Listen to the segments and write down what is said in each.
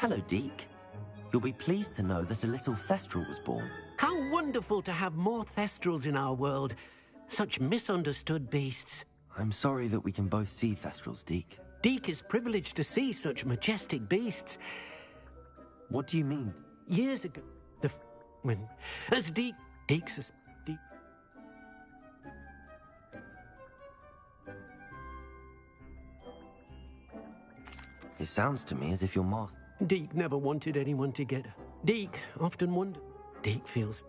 Hello, Deke. You'll be pleased to know that a little Thestral was born. How wonderful to have more Thestrals in our world. Such misunderstood beasts. I'm sorry that we can both see Thestrals, Deke. Deke is privileged to see such majestic beasts. What do you mean? Years ago, as Deke's... It sounds to me as if your master... Deke never wanted anyone to get her. Deke often wondered. Deke feels...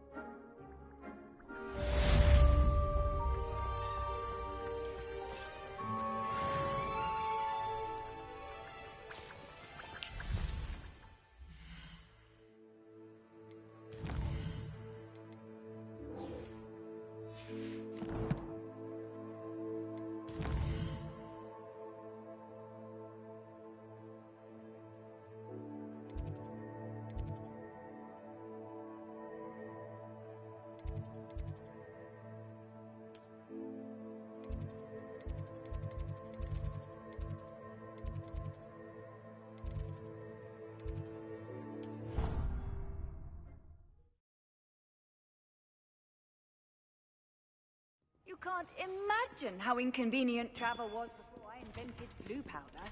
You can't imagine how inconvenient travel was before I invented blue powder.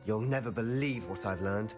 You'll never believe what I've learned.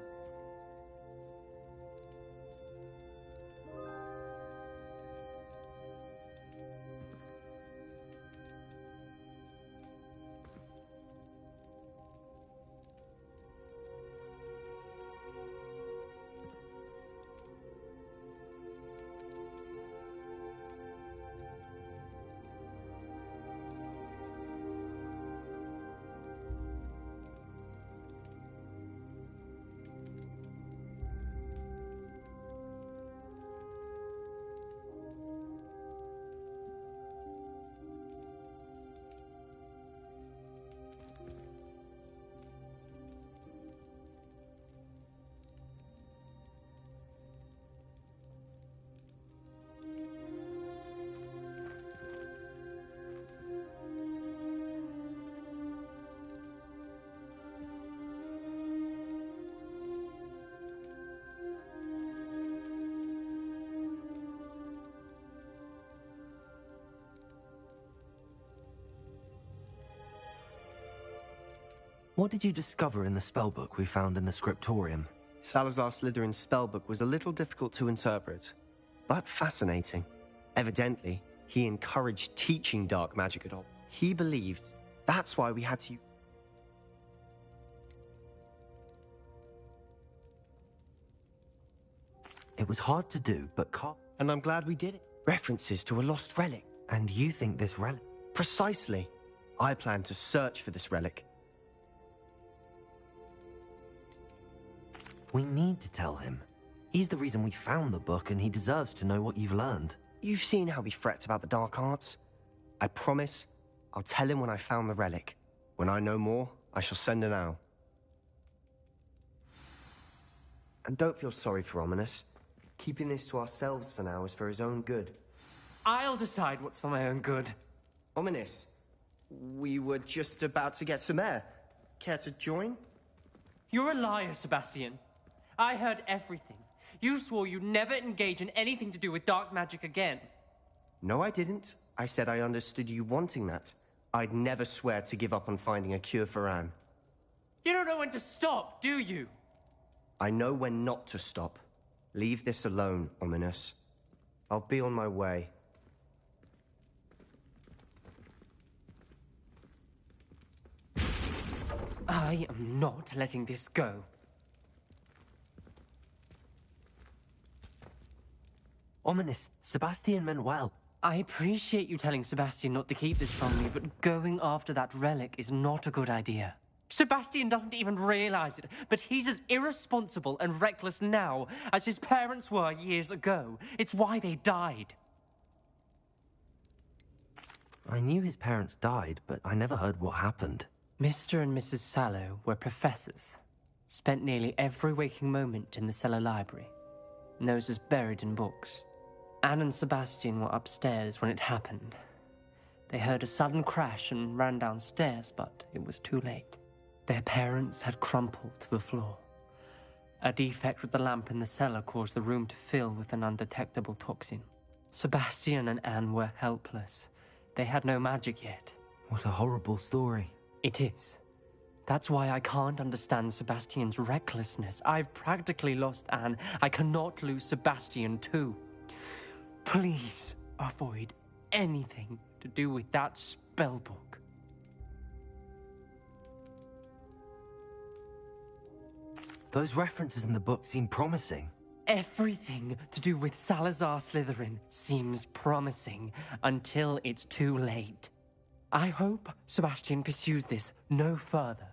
What did you discover in the spellbook we found in the scriptorium? Salazar Slytherin's spellbook was a little difficult to interpret, but fascinating. Evidently, he encouraged teaching dark magic at all. He believed that's why we had to... It was hard to do, but And I'm glad we did it. References to a lost relic. And you think this relic... Precisely. I plan to search for this relic. We need to tell him. He's the reason we found the book, and he deserves to know what you've learned. You've seen how he frets about the dark arts. I promise I'll tell him when I found the relic. When I know more, I shall send an owl. And don't feel sorry for Ominous. Keeping this to ourselves for now is for his own good. I'll decide what's for my own good. Ominous, we were just about to get some air. Care to join? You're a liar, Sebastian. I heard everything. You swore you'd never engage in anything to do with dark magic again. No, I didn't. I said I understood you wanting that. I'd never swear to give up on finding a cure for Anne. You don't know when to stop, do you? I know when not to stop. Leave this alone, Ominous. I'll be on my way. I am not letting this go. Ominous. Sebastian meant well. I appreciate you telling Sebastian not to keep this from me, but going after that relic is not a good idea. Sebastian doesn't even realize it, but he's as irresponsible and reckless now as his parents were years ago. It's why they died. I knew his parents died, but I never heard what happened. Mr. and Mrs. Sallow were professors. Spent nearly every waking moment in the cellar library. Noses buried in books. Anne and Sebastian were upstairs when it happened. They heard a sudden crash and ran downstairs, but it was too late. Their parents had crumpled to the floor. A defect with the lamp in the cellar caused the room to fill with an undetectable toxin. Sebastian and Anne were helpless. They had no magic yet. What a horrible story. It is. That's why I can't understand Sebastian's recklessness. I've practically lost Anne. I cannot lose Sebastian too. Please avoid anything to do with that spellbook. Those references in the book seem promising. Everything to do with Salazar Slytherin seems promising until it's too late. I hope Sebastian pursues this no further,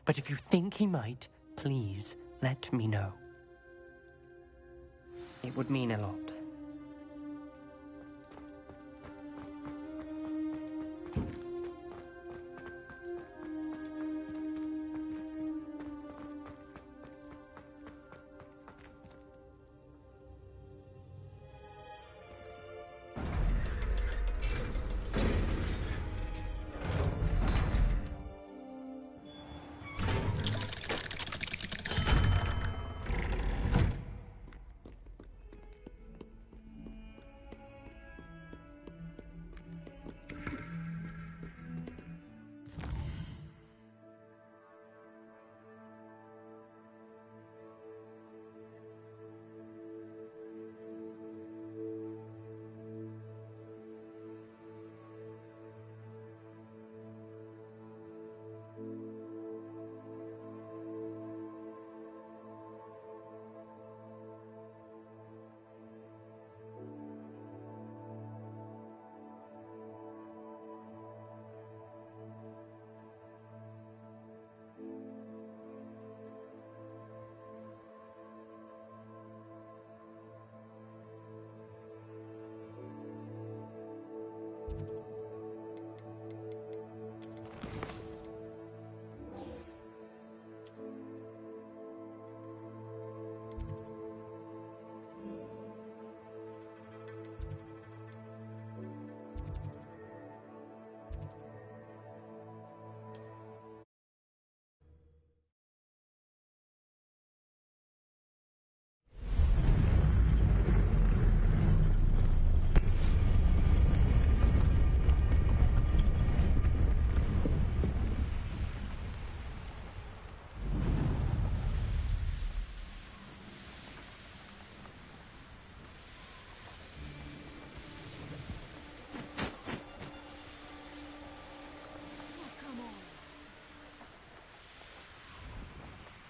but if you think he might, please let me know. It would mean a lot.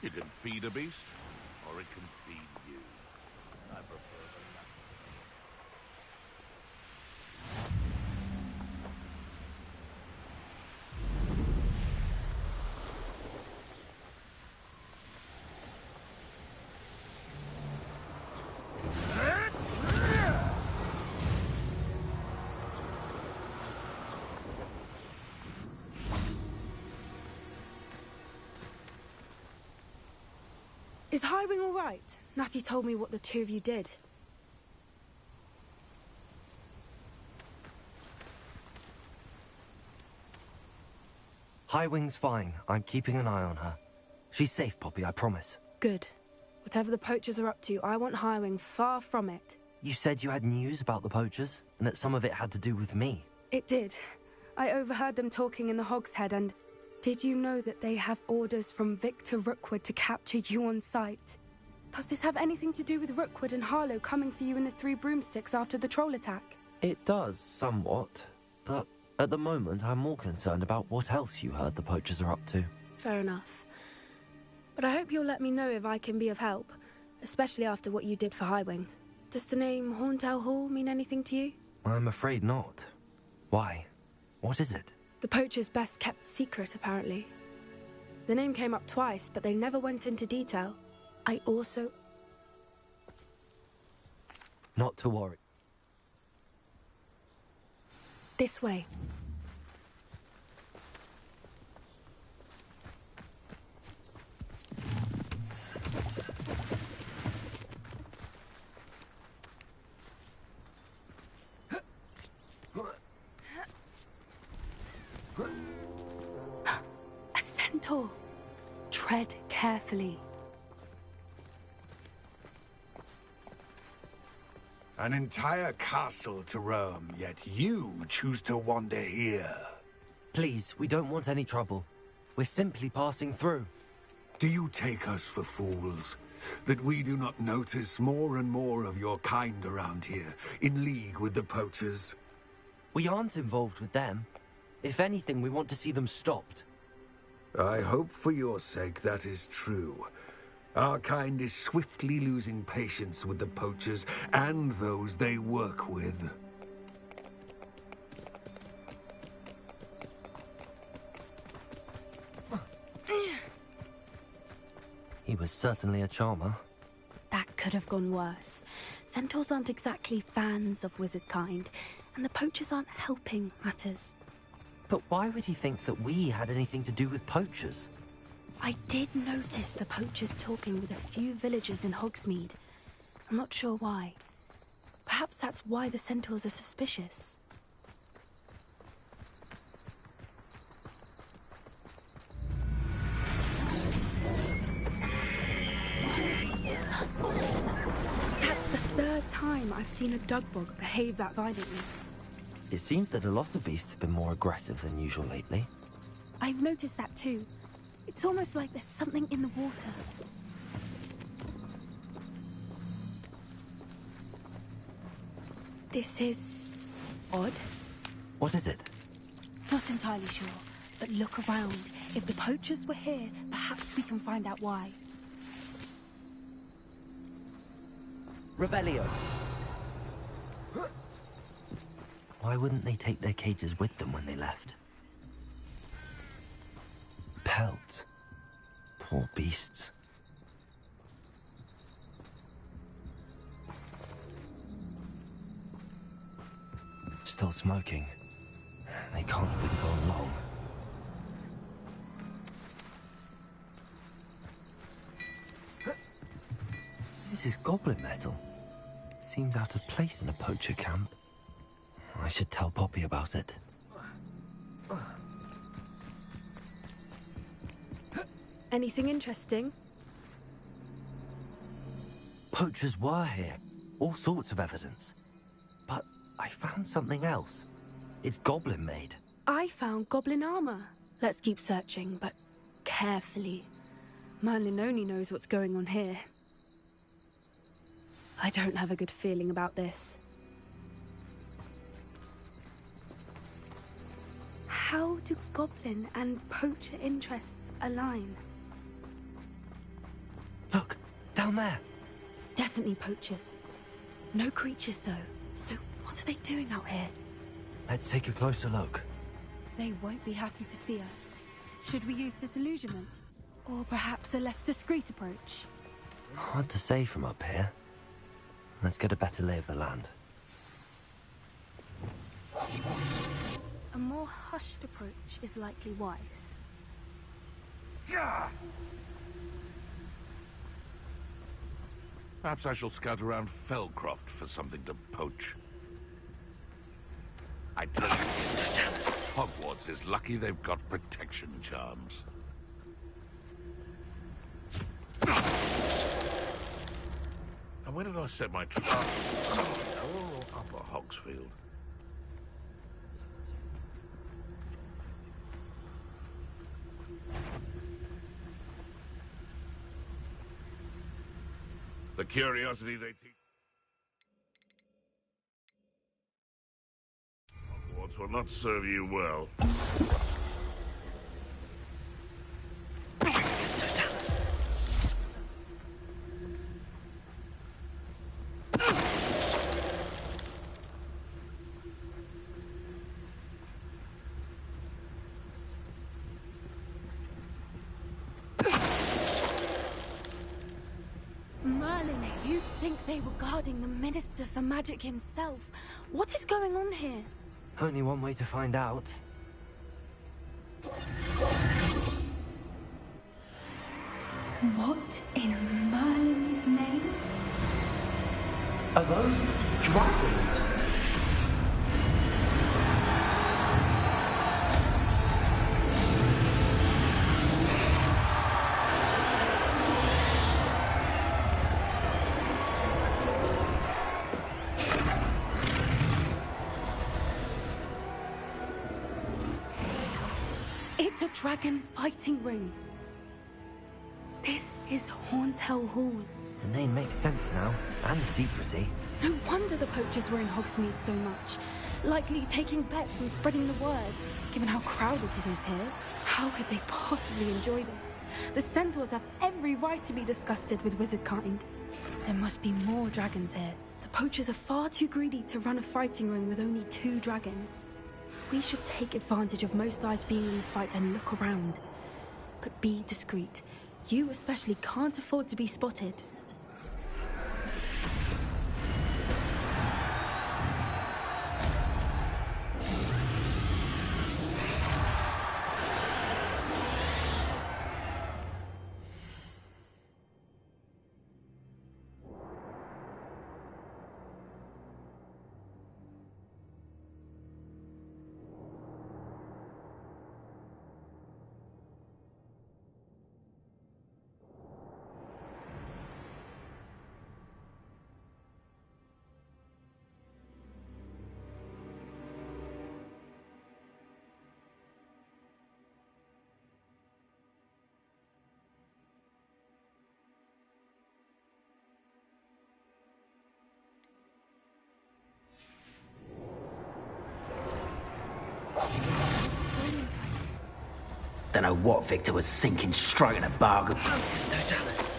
You can feed a beast, or it can feed you. I prefer the latter. Is Highwing all right? Natty told me what the two of you did. Highwing's fine. I'm keeping an eye on her. She's safe, Poppy, I promise. Good. Whatever the poachers are up to, I want Highwing far from it. You said you had news about the poachers, and that some of it had to do with me. It did. I overheard them talking in the Hogshead, and did you know that they have orders from Victor Rookwood to capture you on sight? Does this have anything to do with Rookwood and Harlow coming for you in the Three Broomsticks after the troll attack? It does, somewhat. But at the moment, I'm more concerned about what else you heard the poachers are up to. Fair enough. But I hope you'll let me know if I can be of help, especially after what you did for Highwing. Does the name Horntail Hall mean anything to you? I'm afraid not. Why? What is it? The poacher's best kept secret, apparently. The name came up twice, but they never went into detail. I also... Not to worry. This way. A centaur. Tread carefully. An entire castle to roam, yet you choose to wander here. Please, we don't want any trouble. We're simply passing through. Do you take us for fools? That we do not notice more and more of your kind around here, in league with the poachers? We aren't involved with them. If anything, we want to see them stopped. I hope for your sake that is true. Our kind is swiftly losing patience with the poachers and those they work with. He was certainly a charmer. That could have gone worse. Centaurs aren't exactly fans of wizard kind, and the poachers aren't helping matters. But why would he think that we had anything to do with poachers? I did notice the poachers talking with a few villagers in Hogsmeade. I'm not sure why. Perhaps that's why the centaurs are suspicious. That's the third time I've seen a dugbog behave that violently. It seems that a lot of beasts have been more aggressive than usual lately. I've noticed that too. It's almost like there's something in the water. This is... odd. What is it? Not entirely sure, but look around. If the poachers were here, perhaps we can find out why. Revelio. Why wouldn't they take their cages with them when they left? Pelts. Poor beasts. Still smoking. They can't have been gone long. This is goblin metal. Seems out of place in a poacher camp. I should tell Poppy about it. Anything interesting? Poachers were here. All sorts of evidence. But I found something else. It's goblin-made. I found goblin armor. Let's keep searching, but carefully. Merlin only knows what's going on here. I don't have a good feeling about this. How do goblin and poacher interests align? Look, down there. Definitely poachers. No creatures, though. So what are they doing out here? Let's take a closer look. They won't be happy to see us. Should we use disillusionment? Or perhaps a less discreet approach? Hard to say from up here. Let's get a better lay of the land. A more hushed approach is likely wise. Perhaps I shall scout around Felcroft for something to poach. I tell you, Mr. Dennis, Hogwarts is lucky they've got protection charms. And where did I set my trap? Oh, Upper Hogsfield. The curiosity they teach. Hogwarts will not serve you well. Mr. Dallas. You'd think they were guarding the Minister for Magic himself. What is going on here? Only one way to find out. What in Merlin's name? Are those dragons? It's a dragon fighting ring. This is Hauntel Hall. The name makes sense now, and the secrecy. No wonder the poachers were in Hogsmeade so much. Likely taking bets and spreading the word, given how crowded it is here. How could they possibly enjoy this? The centaurs have every right to be disgusted with wizardkind. There must be more dragons here. The poachers are far too greedy to run a fighting ring with only 2 dragons. We should take advantage of most eyes being in the fight and look around. But be discreet. You especially can't afford to be spotted. Don't know what Victor was thinking, striking a bargain. There's no dollars.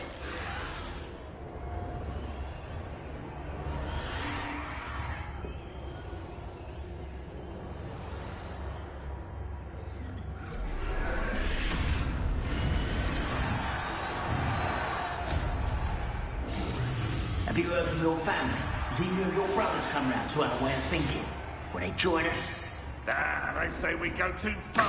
Have you heard from your family? Has either of your brothers come round to our way of thinking? Will they join us? Ah, they say we go too far.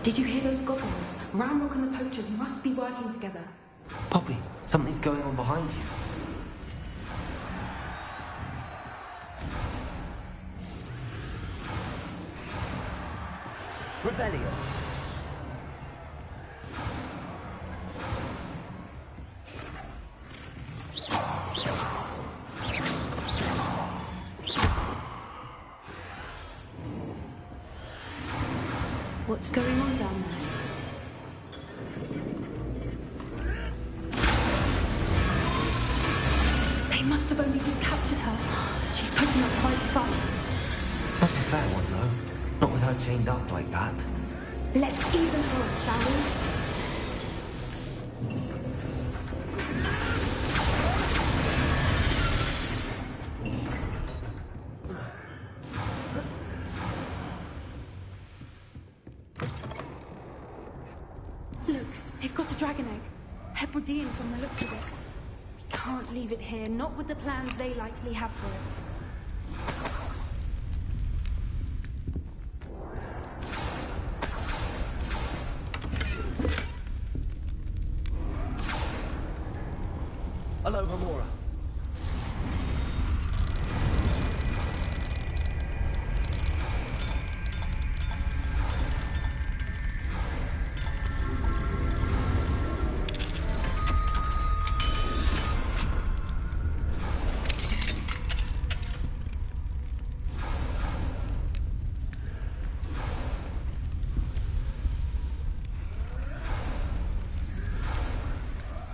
Did you hear those goblins? Ramrock and the poachers must be working together. Poppy, something's going on behind you. Revelio. What's going on down there? They must have only just captured her. She's putting up quite a fight. That's a fair one, though. Not with her chained up like that. Let's even her, shall we? Look, they've got a dragon egg. Hebridean from the looks of it. We can't leave it here, not with the plans they likely have for it.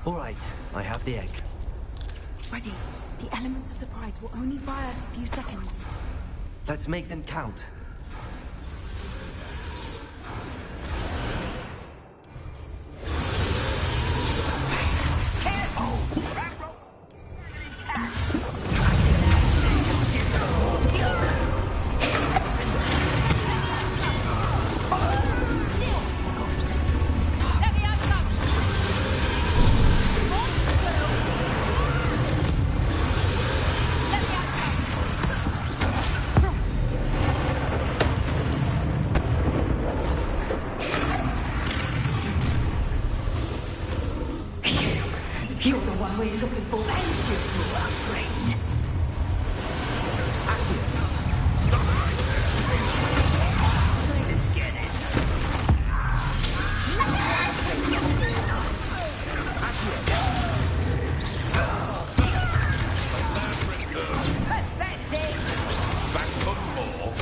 All right, I have the egg. Ready. The elements of surprise will only buy us a few seconds. Let's make them count. You're the one we're looking for, ain't you, our friend? Stop right there! Trying to scare this. Back for more.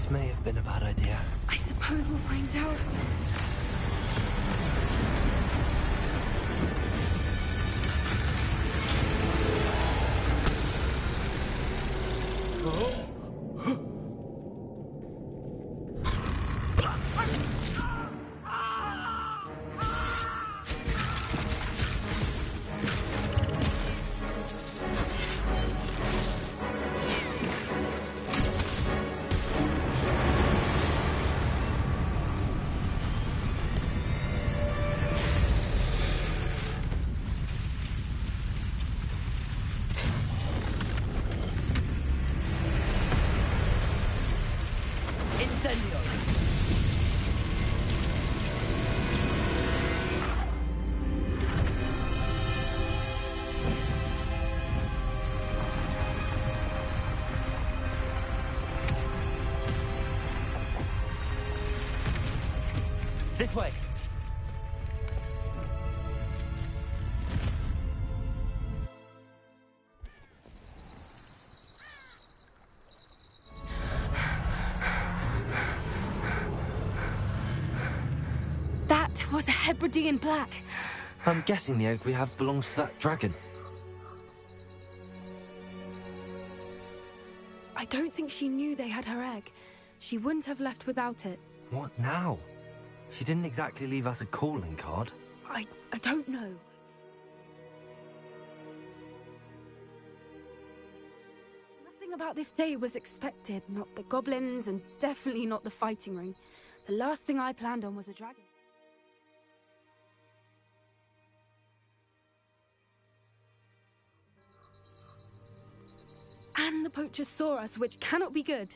May have been a bad idea. I suppose we'll find out. This way! That was a Hebridean black. I'm guessing the egg we have belongs to that dragon. I don't think she knew they had her egg. She wouldn't have left without it. What now? She didn't exactly leave us a calling card. I don't know. Nothing about this day was expected. Not the goblins, and definitely not the fighting ring. The last thing I planned on was a dragon. And the poachers saw us, which cannot be good.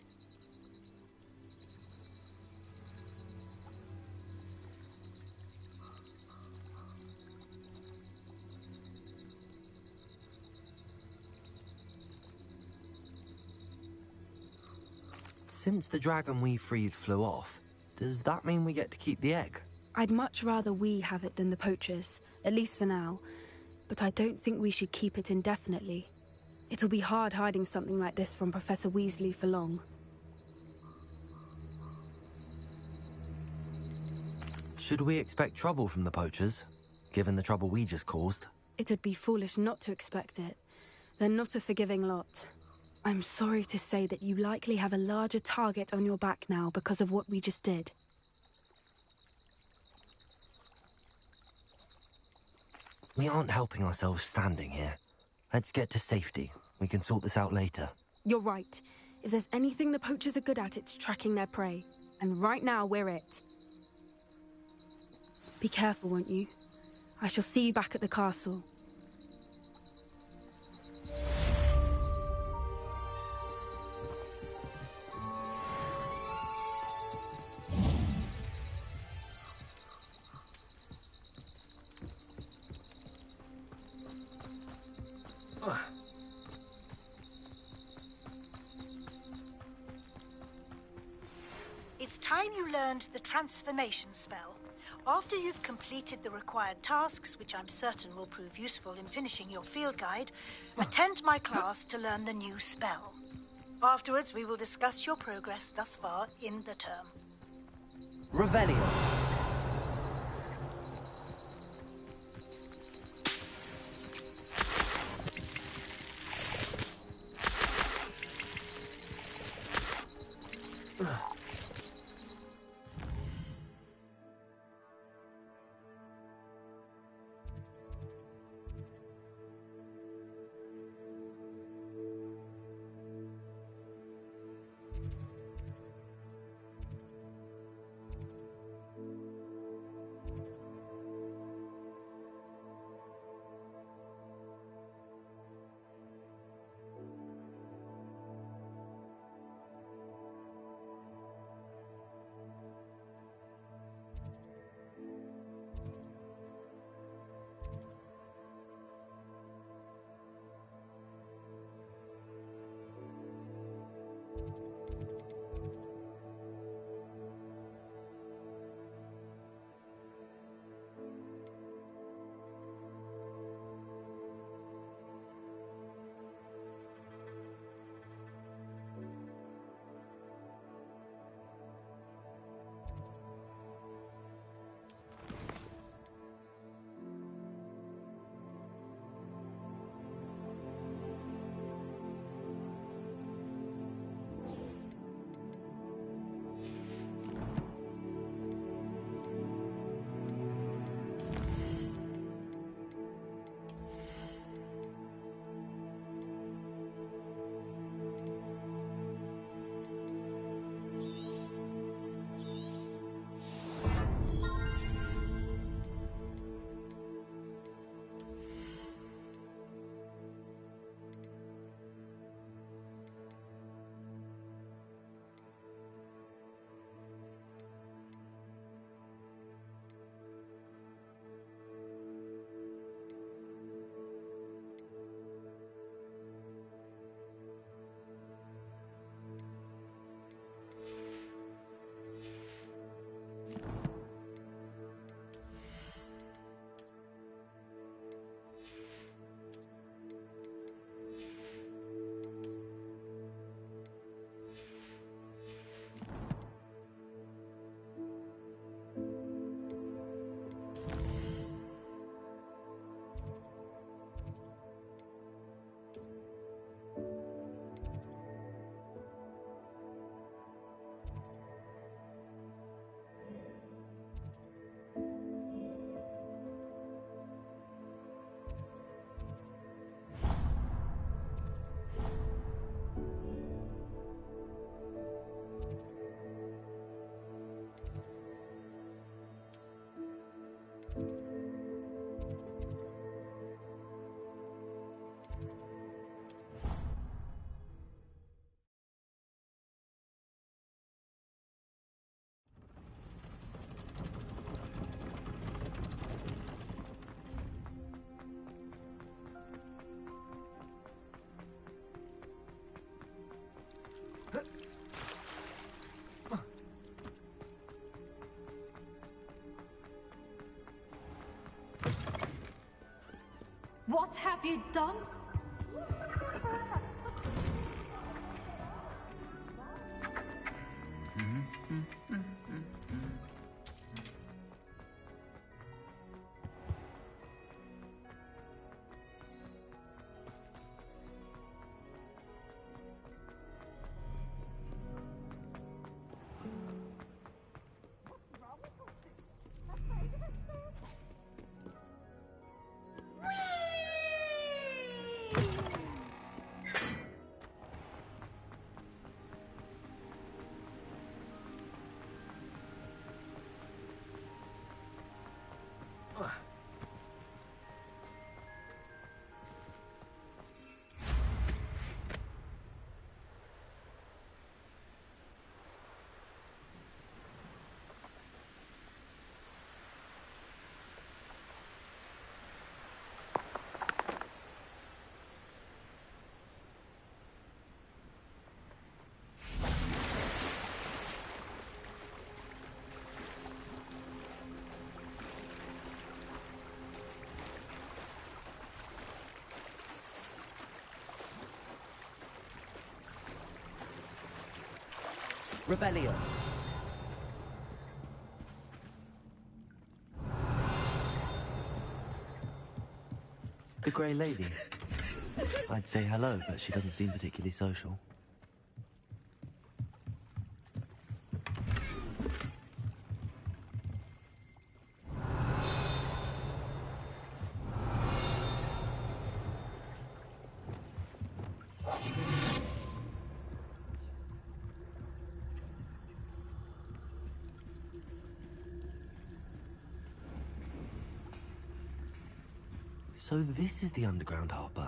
Since the dragon we freed flew off, does that mean we get to keep the egg? I'd much rather we have it than the poachers, at least for now. But I don't think we should keep it indefinitely. It'll be hard hiding something like this from Professor Weasley for long. Should we expect trouble from the poachers, given the trouble we just caused? It would be foolish not to expect it. They're not a forgiving lot. I'm sorry to say that you likely have a larger target on your back now because of what we just did. We aren't helping ourselves standing here. Let's get to safety. We can sort this out later. You're right. If there's anything the poachers are good at, it's tracking their prey. And right now, we're it. Be careful, won't you? I shall see you back at the castle. It's time you learned the transformation spell. After you've completed the required tasks, which I'm certain will prove useful in finishing your field guide, attend my class to learn the new spell. Afterwards, we will discuss your progress thus far in the term. Revelio. What have you done? Rebellion. The Grey Lady. I'd say hello, but she doesn't seem particularly social. So this is the underground harbour.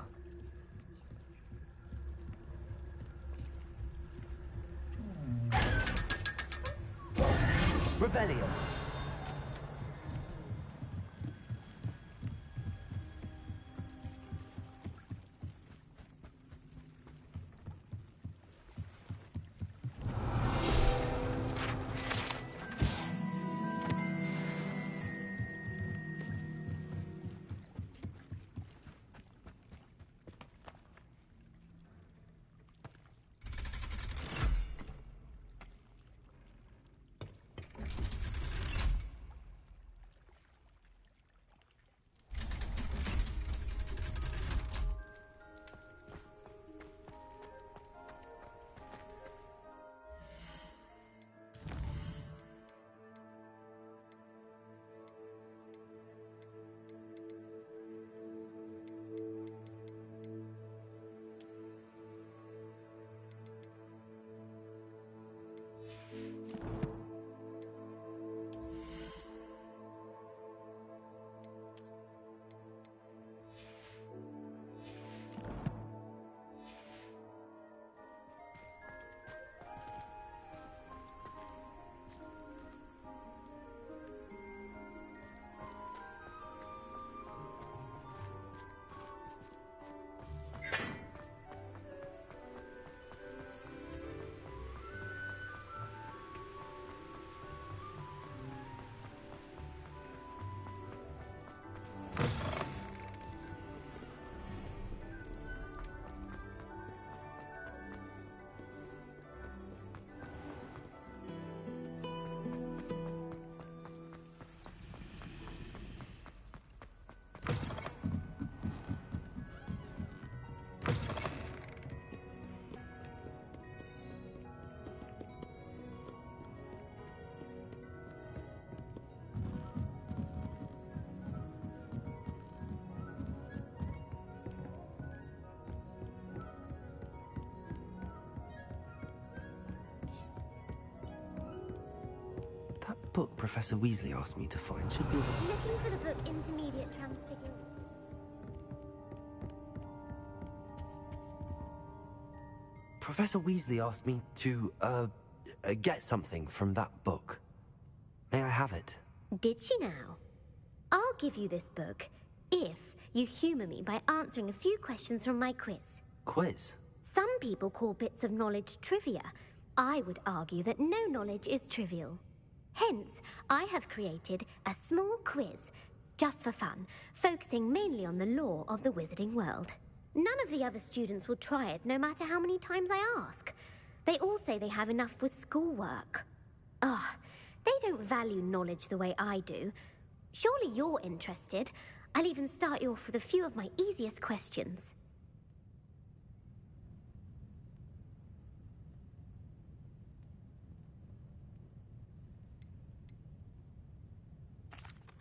Rebellion! That book Professor Weasley asked me to find should be... Looking for the book Intermediate Transfiguration. Professor Weasley asked me to, get something from that book. May I have it? Did she now? I'll give you this book if you humour me by answering a few questions from my quiz. Quiz? Some people call bits of knowledge trivia. I would argue that no knowledge is trivial. Hence, I have created a small quiz just for fun, focusing mainly on the lore of the wizarding world. None of the other students will try it, no matter how many times I ask. They all say they have enough with schoolwork. Ugh, they don't value knowledge the way I do. Surely you're interested. I'll even start you off with a few of my easiest questions.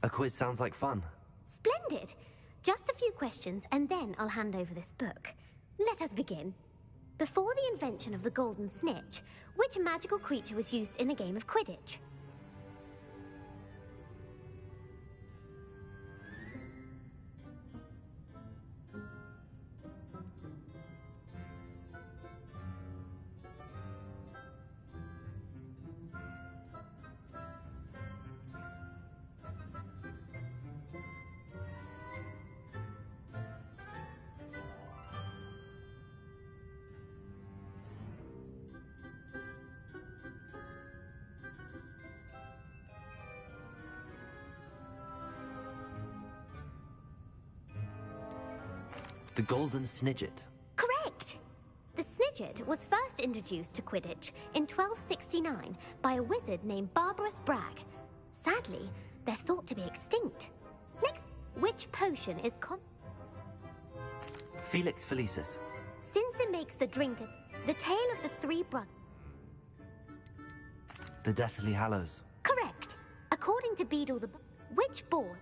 A quiz sounds like fun. Splendid! Just a few questions, and then I'll hand over this book. Let us begin. Before the invention of the golden snitch, which magical creature was used in a game of Quidditch? The Golden Snidget. Correct! The Snidget was first introduced to Quidditch in 1269 by a wizard named Barbarous Bragg. Sadly, they're thought to be extinct. Next, which potion is Felix Felicis. Since it makes the drink the tale of the three brothers. The Deathly Hallows. Correct! According to Beedle the which ball?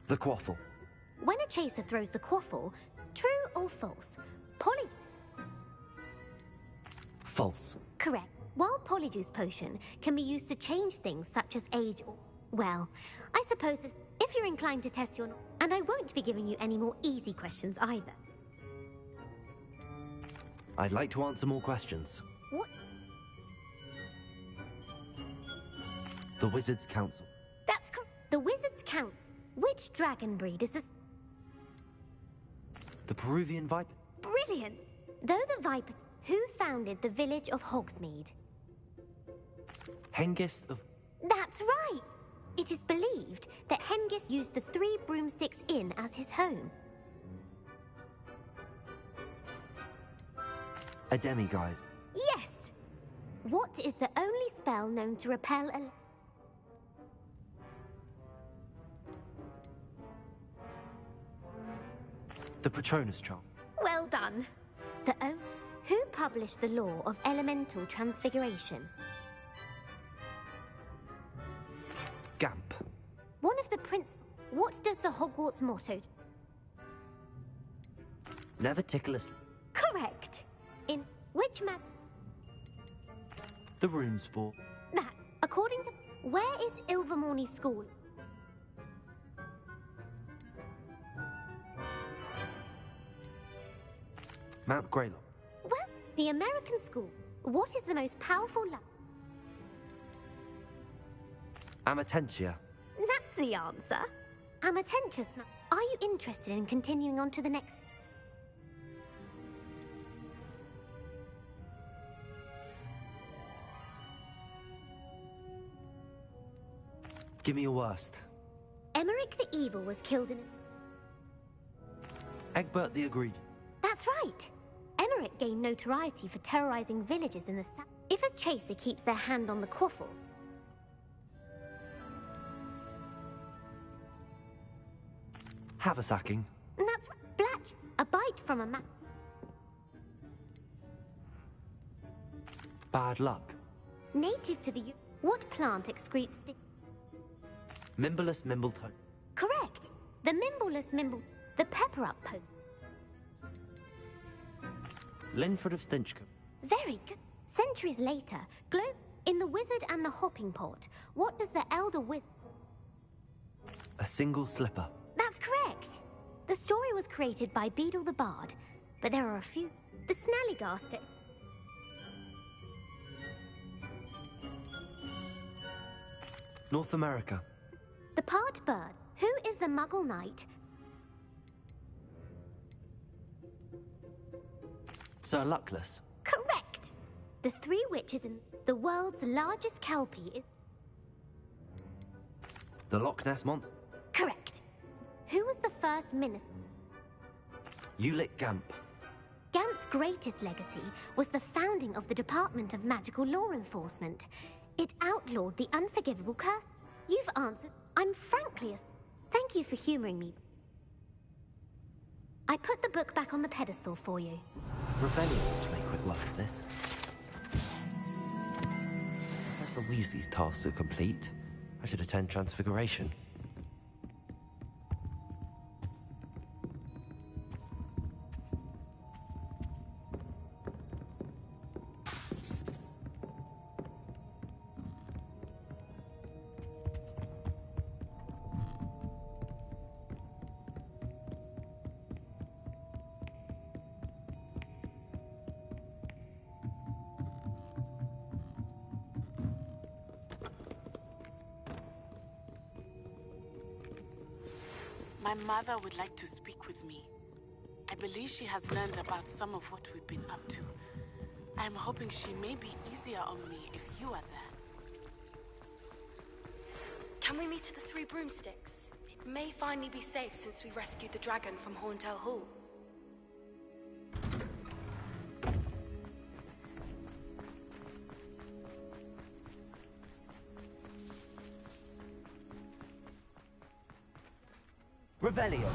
The Quaffle. When a chaser throws the quaffle, true or false? False. Correct. While Polyjuice Potion can be used to change things such as age or... Well, I suppose if you're inclined to test your... And I won't be giving you any more easy questions either. I'd like to answer more questions. What? The Wizards' Council. That's correct. The Wizards' Council. Which dragon breed is this? The Peruvian Viper. Brilliant! Though the Viper... Who founded the village of Hogsmeade? Hengist of... That's right! It is believed that Hengist used the Three Broomsticks Inn as his home. A demiguise. Yes! What is the only spell known to repel a... The Patronus Charm. Well done. Who published the law of elemental transfiguration? Gamp. One of the What does the Hogwarts motto... Never tickle us. Correct. In which The Rune Spore. That, according to... Where is Ilvermorny School? Mount Greylock. Well, the American school. What is the most powerful Amatentia. That's the answer. Amatentius. Are you interested in continuing on to the next... Give me your worst. Emeric the Evil was killed in... Egbert the Egregious. That's right. Emeric gained notoriety for terrorizing villages in the south. If a chaser keeps their hand on the quaffle... Haversacking. That's right. Blatch. A bite from a Bad luck. Native to the... What plant excretes stick... Mimbleless Mimbletoe. Correct. The Mimbleless Mimble... The pepper-up poke. Linford of Stinchcombe. Very good. Centuries later, in The Wizard and the Hopping Pot, what does the Elder Wizard... A single slipper. That's correct. The story was created by Beedle the Bard, but there are a few. The Snallygaster... North America. The Part Bird. Who is the Muggle Knight? Sir Luckless. Correct. The three witches in the world's largest kelpie is... The Loch Ness Monster? Correct. Who was the first minister? Ulick Gamp. Gamp's greatest legacy was the founding of the Department of Magical Law Enforcement. It outlawed the unforgivable curse. You've answered. I'm frankly Thank you for humoring me. I put the book back on the pedestal for you. Revelio ought to make quick work of this. Professor Weasley's tasks are complete. I should attend Transfiguration. My mother would like to speak with me. I believe she has learned about some of what we've been up to. I'm hoping she may be easier on me if you are there. Can we meet at the Three Broomsticks? It may finally be safe since we rescued the dragon from Horntail Hall. Revelio.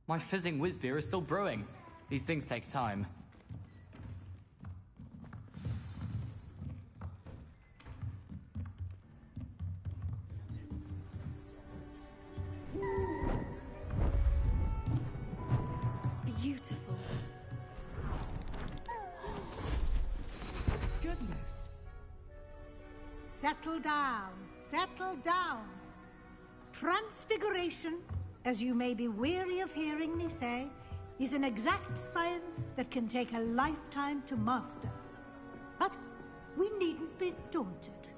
My fizzing whiz beer is still brewing. These things take time. Beautiful. Goodness. Settle down. Settle down. Transfiguration, as you may be weary of hearing me say, is an exact science that can take a lifetime to master. But we needn't be daunted.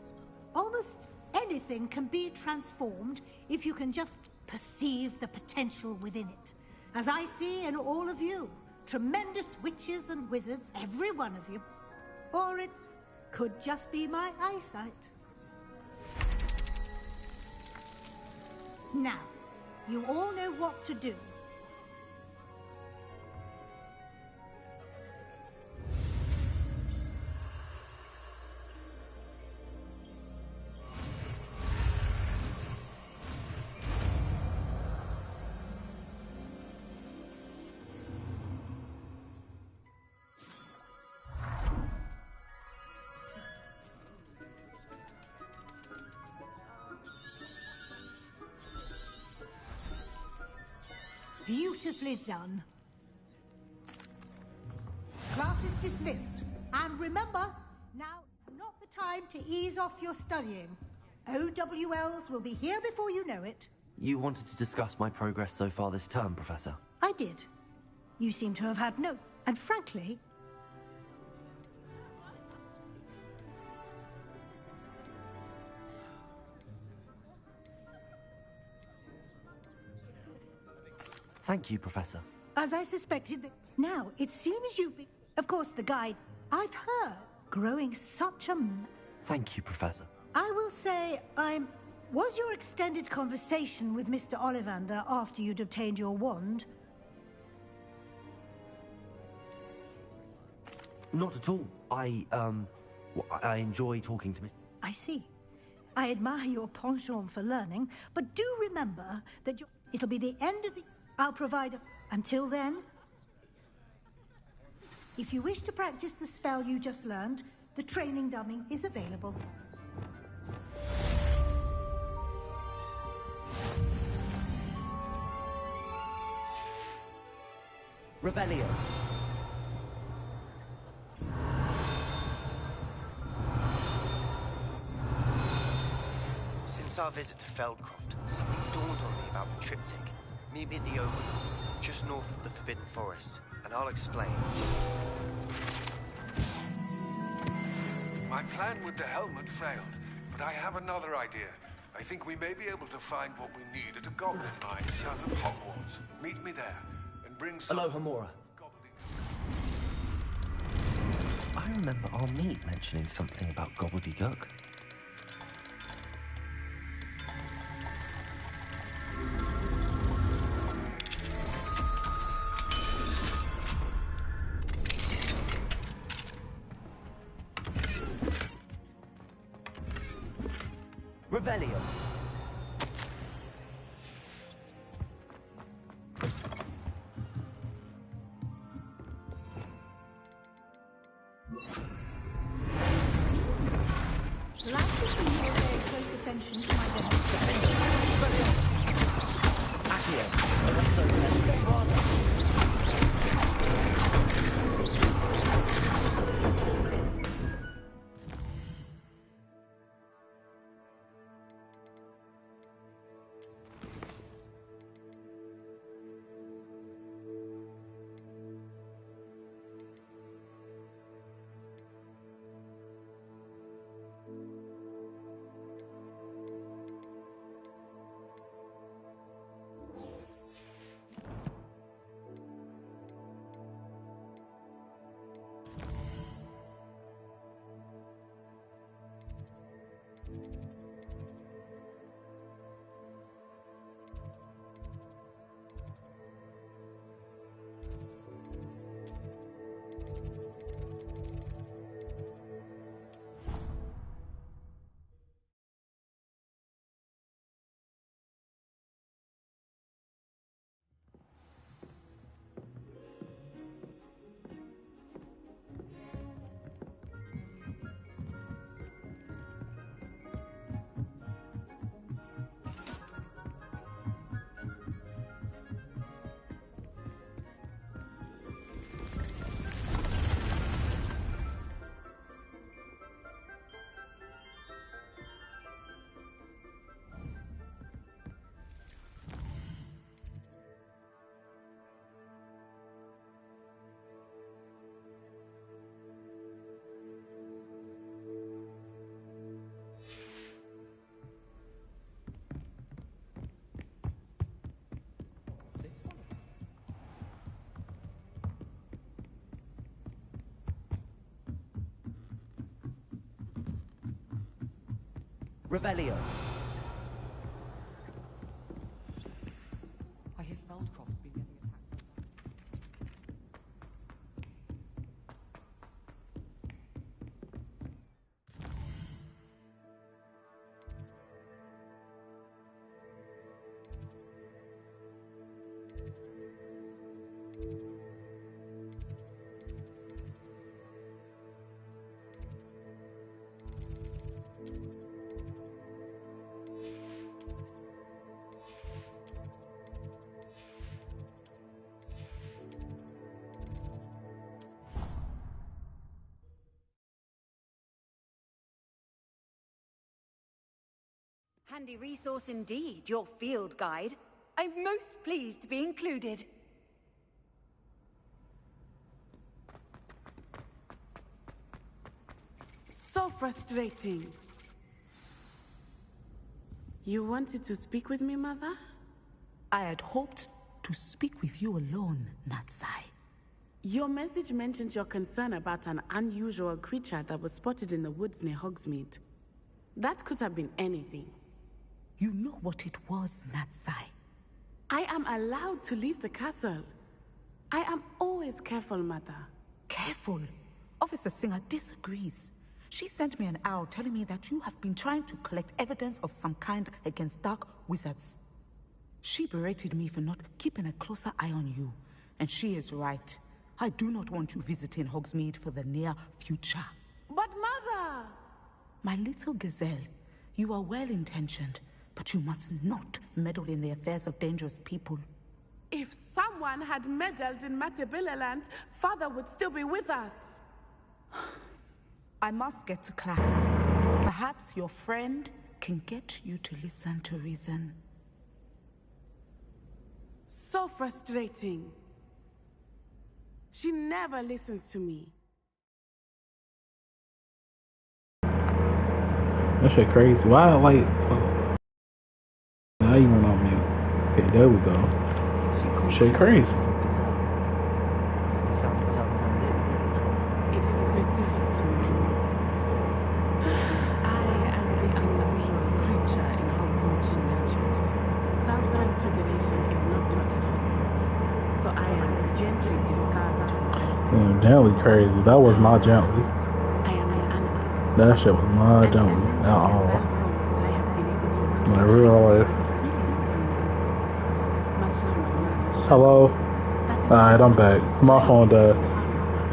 Almost anything can be transformed if you can just perceive the potential within it. As I see in all of you, tremendous witches and wizards, every one of you. Or it could just be my eyesight. Now, you all know what to do. Beautifully done. Class is dismissed. And remember, now it's not the Time to ease off your studying. OWLs will be here before you know it. You wanted to discuss my progress so far this term, Professor? I did. You seem to have had no... And frankly... Thank you, Professor. As I suspected that... Now, it seems you've been... Of course, the guide... I've heard... Growing such a... Thank you, Professor. I will say, Was your extended conversation with Mr. Ollivander after you'd obtained your wand? Not at all. I enjoy talking to Miss... I see. I admire your penchant for learning, but do remember that it'll be the end of the... I'll provide a... Until then... If you wish to practice the spell you just learned, the training dummy is available. Revelio. Since our visit to Feldcroft, something dawned on me about the triptych. Meet me at the Overlook, just north of the Forbidden Forest, and I'll explain. My plan with the helmet failed, but I have another idea. I think we may be able to find what we need at a goblin mine south of Hogwarts. Meet me there, and bring some... Hello, Hamora. I remember our meet mentioning something about gobbledygook. Revelio. Lastly, you will pay close attention to my demonstration. Accio. Arresto Desperado. Revelio. Handy resource indeed, your field guide. I'm most pleased to be included. So frustrating. You wanted to speak with me, Mother? I had hoped to speak with you alone, Natsai. Your message mentioned your concern about an unusual creature that was spotted in the woods near Hogsmeade. That could have been anything. You know what it was, Natsai. I am allowed to leave the castle. I am always careful, Mother. Careful? Officer Singer disagrees. She sent me an owl telling me that you have been trying to collect evidence of some kind against dark wizards. She berated me for not keeping a closer eye on you, and she is right. I do not want you visiting Hogsmeade for the near future. But Mother! My little gazelle, you are well-intentioned, but you must not meddle in the affairs of dangerous people. If someone had meddled in Matabeleland, Father would still be with us. I must get to class. Perhaps your friend can get you to listen to reason. So frustrating. She never listens to me. That shit crazy. Why, like... Now you went on mute. Okay, there we go. Shit crazy. It is specific to me. I am the unusual creature in Hogsmeade she mentioned. Self-transfiguration is not taught at Hogwarts, so I am gently discouraged from participating. Gently crazy. That was not gently. I am an animal. That shit was not gently at all. In real life. Hello? Alright, I'm back. My phone died.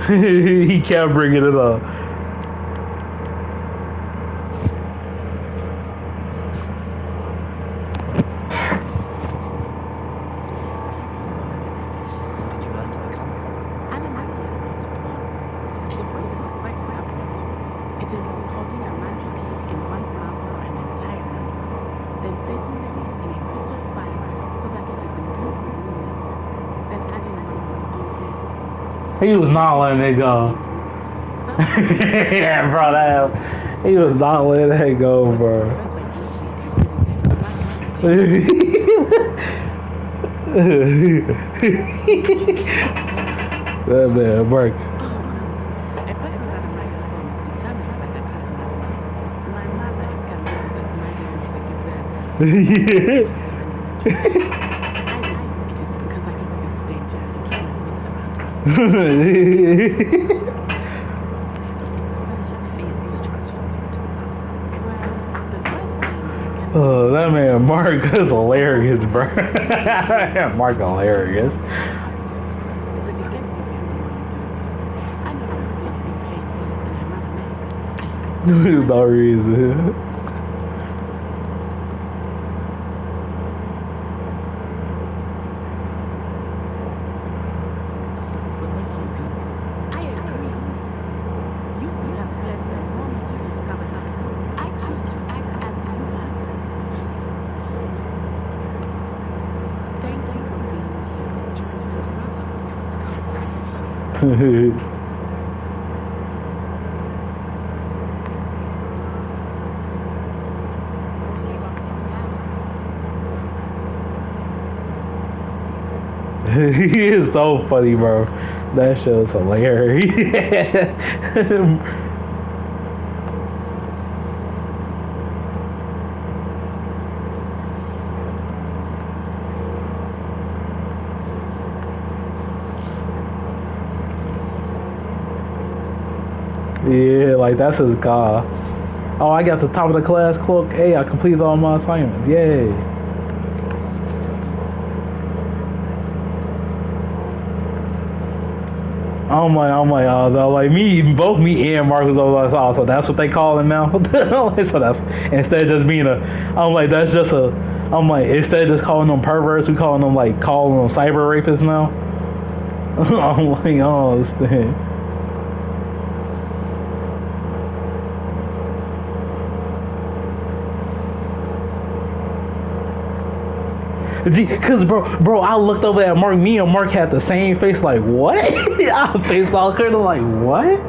He kept bringing it up. He was not letting it go. Yeah, bro, he was not letting it go, bro. That man worked. A person's animagus form is determined by their personality. My mother is convinced that my form is a gazelle. I believe it is because I can sense danger and keep my wits about me. How does it feel to transform into an animal? Well, the first time we Oh, that man Mark is hilarious, bro. Mark hilarious. But it gets easier the more you do it. I no longer feel any pain, and I must say, There's no reason. I agree. You could have fled the moment you discovered that I choose to act as you have. Thank you for being here during that rather awkward conversation. What are you up to now? He is so funny, bro. That show's hilarious. Yeah, like that's his car. Oh, I got the top of the class cloak. Hey, I completed all my assignments. Yay. Like both me and Mark was over. So that's what they call him now. So that's instead of just being instead of just calling them perverts, we calling them cyber rapists now. I'm like, I don't understand. Cause bro, I looked over at Mark. Me and Mark had the same face. Like what? Our face all kind of like what?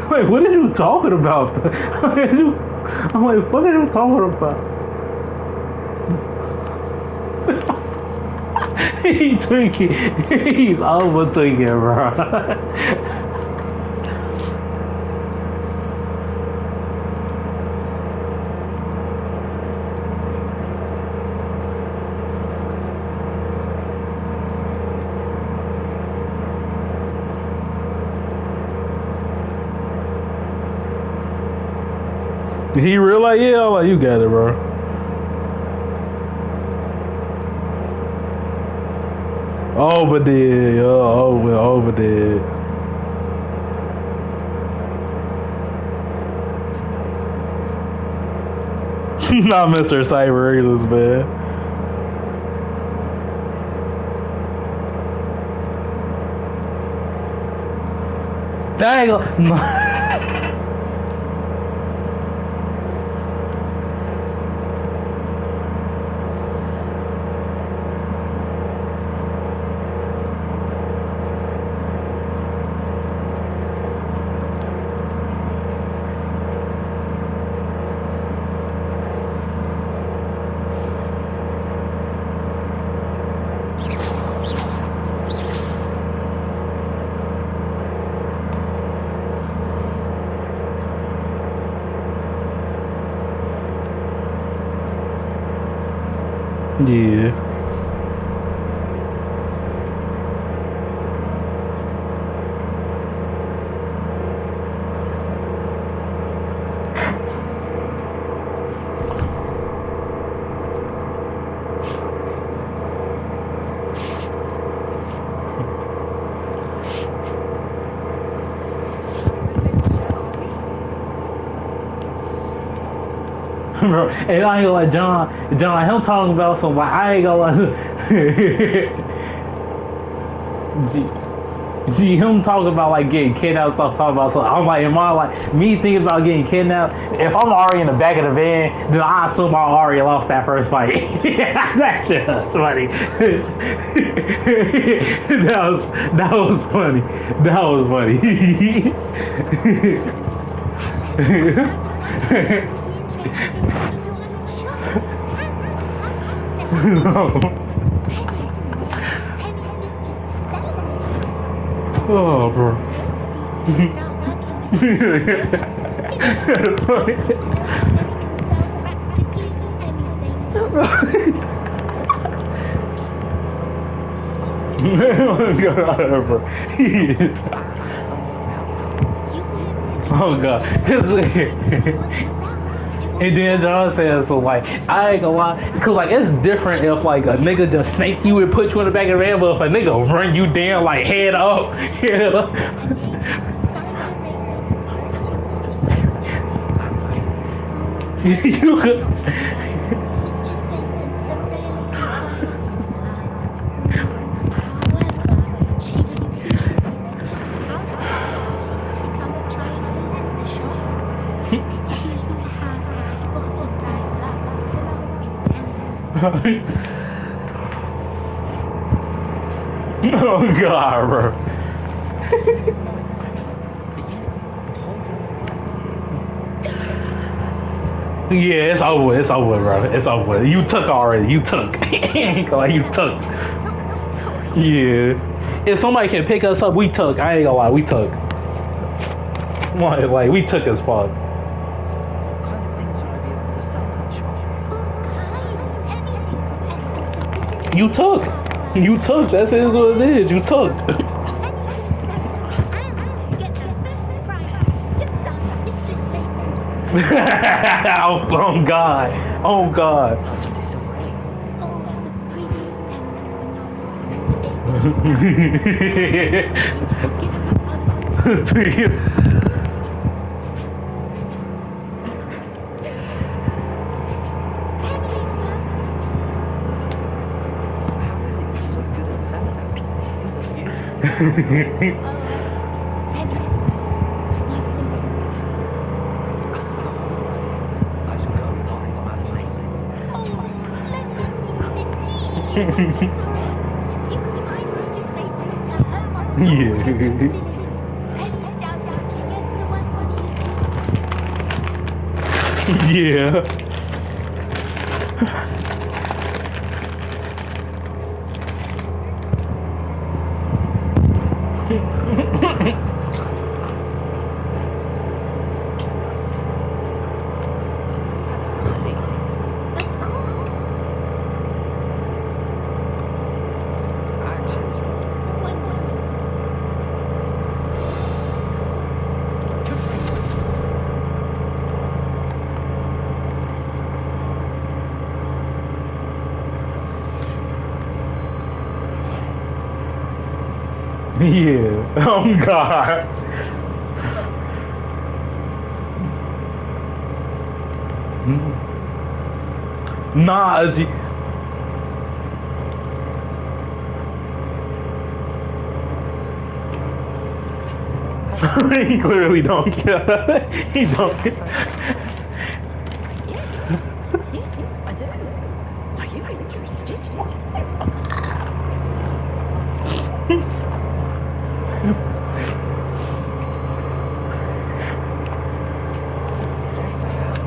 Like what are you talking about? I'm like, what are you talking about? He's tweaking. He's overthinking, bro. He realized, yeah, I'm like, you got it, bro. Overdid, overdid. Not Mr. Cyber Eagles, man. Dang. Yeah. Bro, and I ain't gonna like John, him talking about something like I ain't gonna like Gee, him talking about like getting kidnapped, talking about something. I'm like, am I like me thinking about getting kidnapped? If I'm already in the back of the van, then I assume I already lost that first fight. That shit was funny. that was funny. That was funny. Oh, bro. Oh god. And then John says, so like, I ain't gonna lie, cause like it's different if like a nigga just snake you and put you in the back of the van, but if a nigga run you down like head up. You could. Oh god, bro. Yeah, it's over. It's over, bro. It's over. You took already. You took. Ain't gonna lie, you took. Yeah. If somebody can pick us up, we took. I ain't gonna lie, we took. Like we took as fuck. You took. You took. That's what it is. You took. Oh God. Oh God. You could find Mistress Mason at her home on the north edge of the village. Penny does hope she gets to work with you. Yeah. Yeah. Oh God. Nah, he clearly don't care. He don't care. Yes, I do. Are you interested? Yes, I am.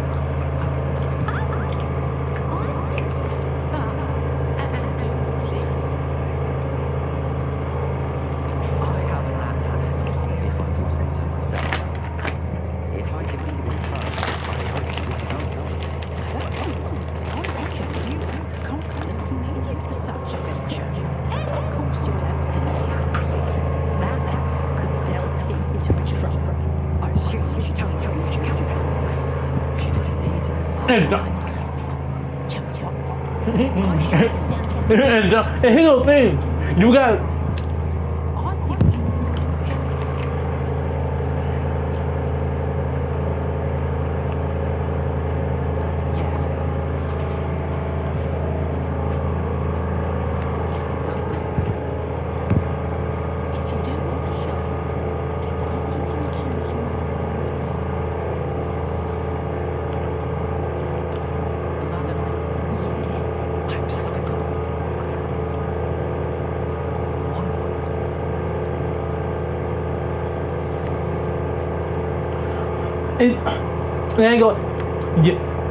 And here's the thing, you got.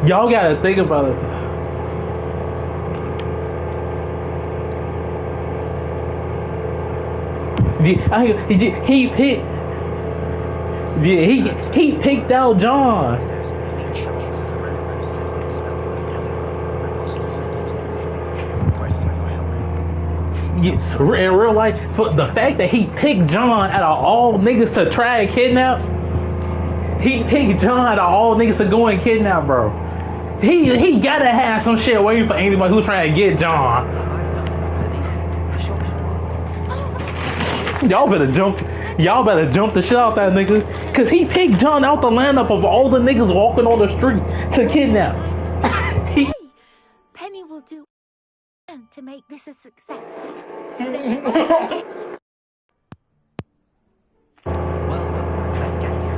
Y'all gotta think about it. He picked out John. In real life, the fact that he picked John out of all niggas to try and kidnap, he picked John out of all niggas to go and kidnap, bro. He gotta have some shit waiting for anybody who's trying to get John. Y'all better jump the shit out that nigga, cause he picked John out the lineup of all the niggas walking on the street to kidnap. Penny will do to make this a success. Let's get to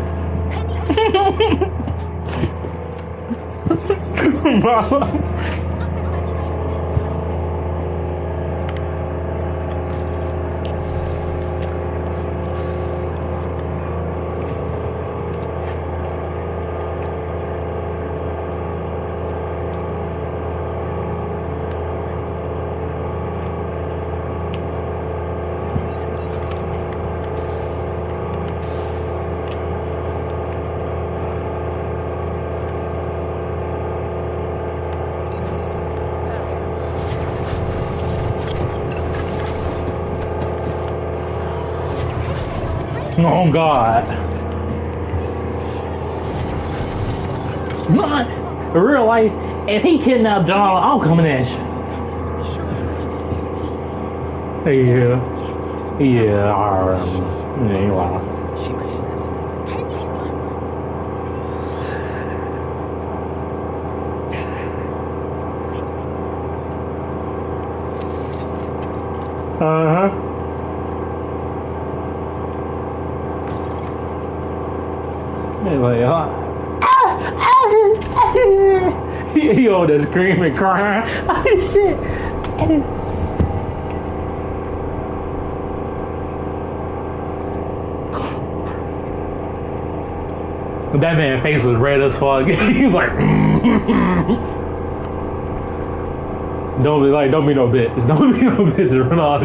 Oh God. Not in real life, if he kidnapped John, I'm coming at you. Yeah, alright. Yeah, wow. Uh-huh. Like, he over there screaming, crying. Oh, shit. That man's face was red as fuck. He was like, don't be no bitch. Don't be no bitch. Run off.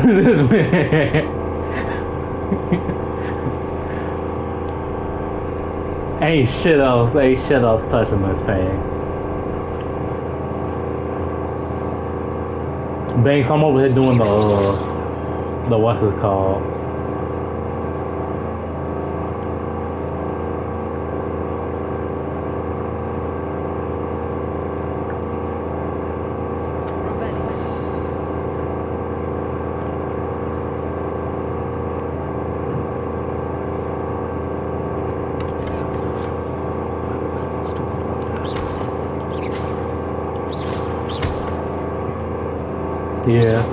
This man. Ain't shit else touching this thing. Banks, I'm over here doing the what's it called? Yeah.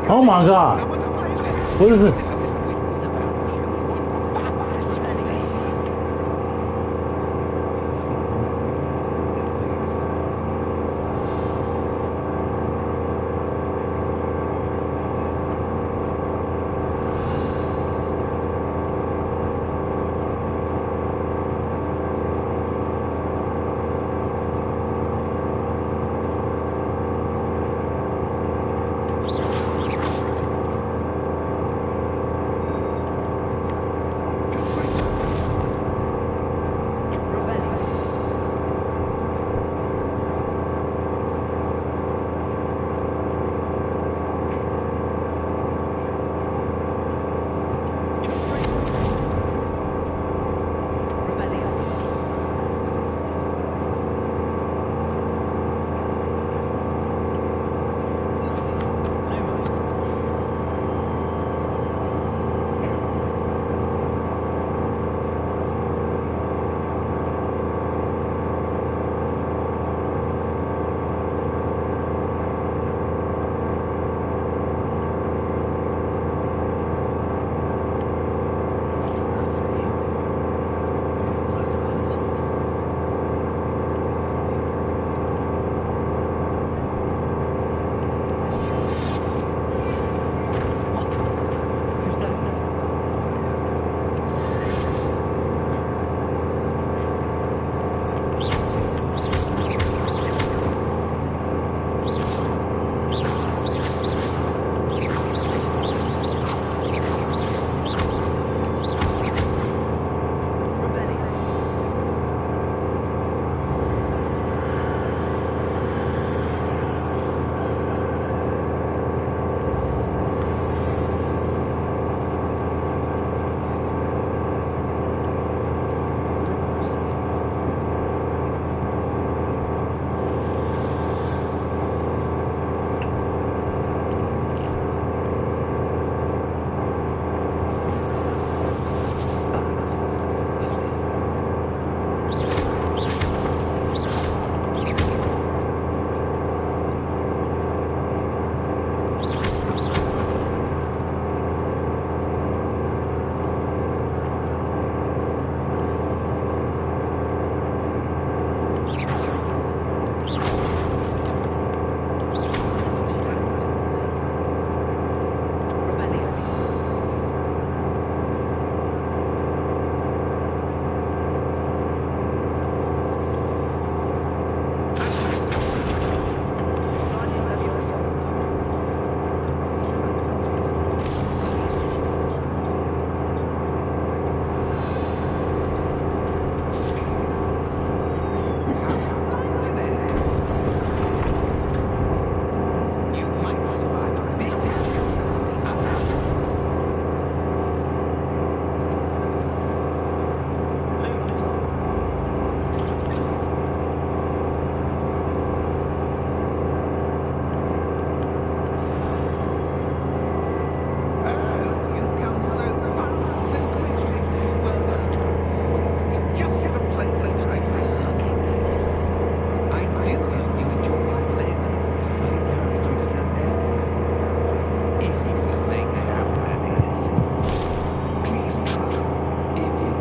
Oh my god. What is it?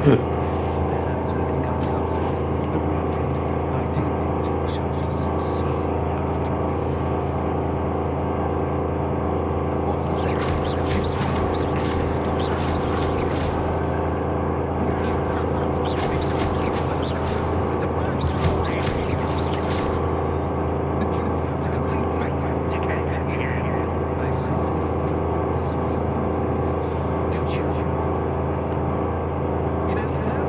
Perhaps we can come to some sort of arrangement. I do want your show to succeed after all. What's the sense? You know,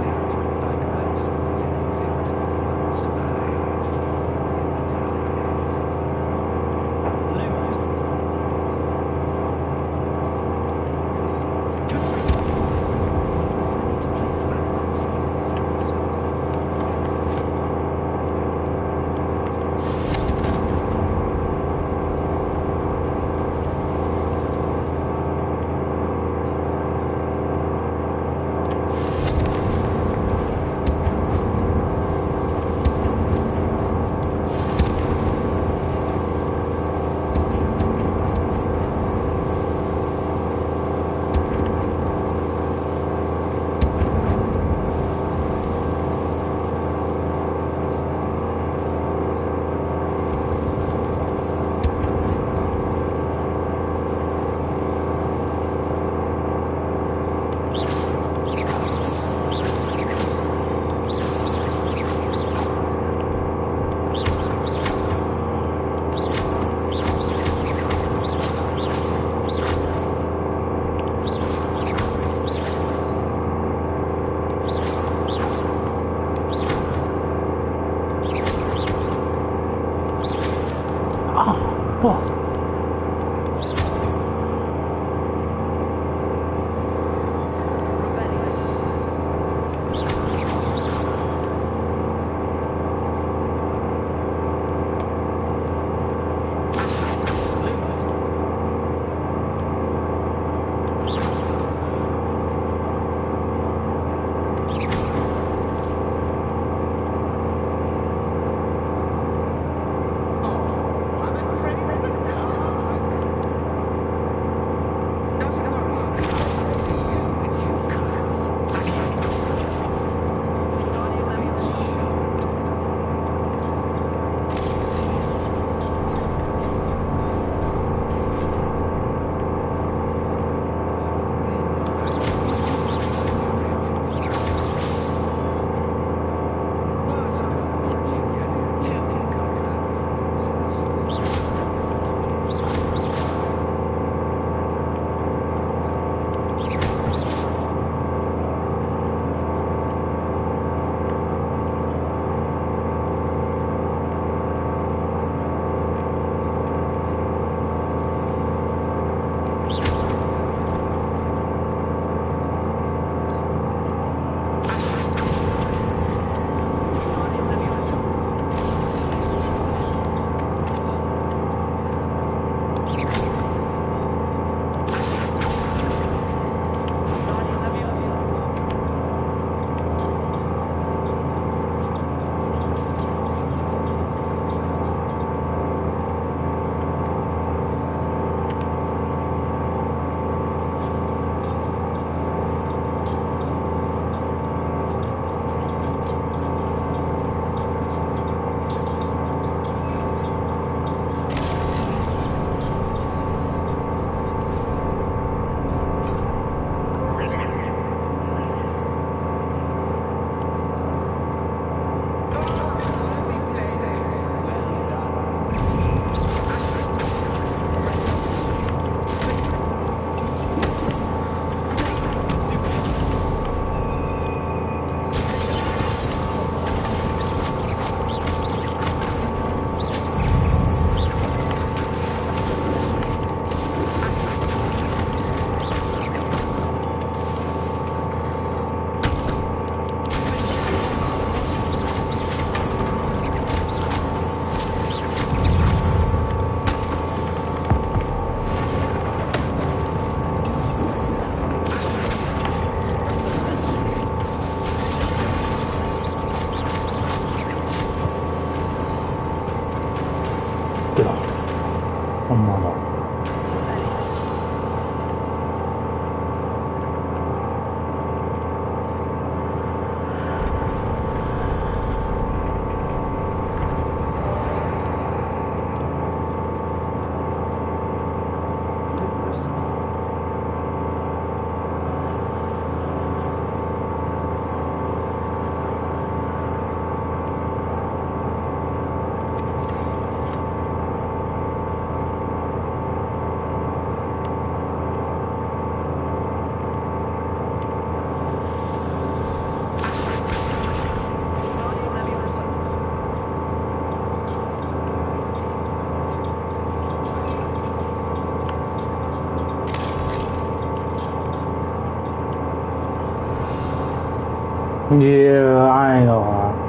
Yeah, I ain't gonna lie.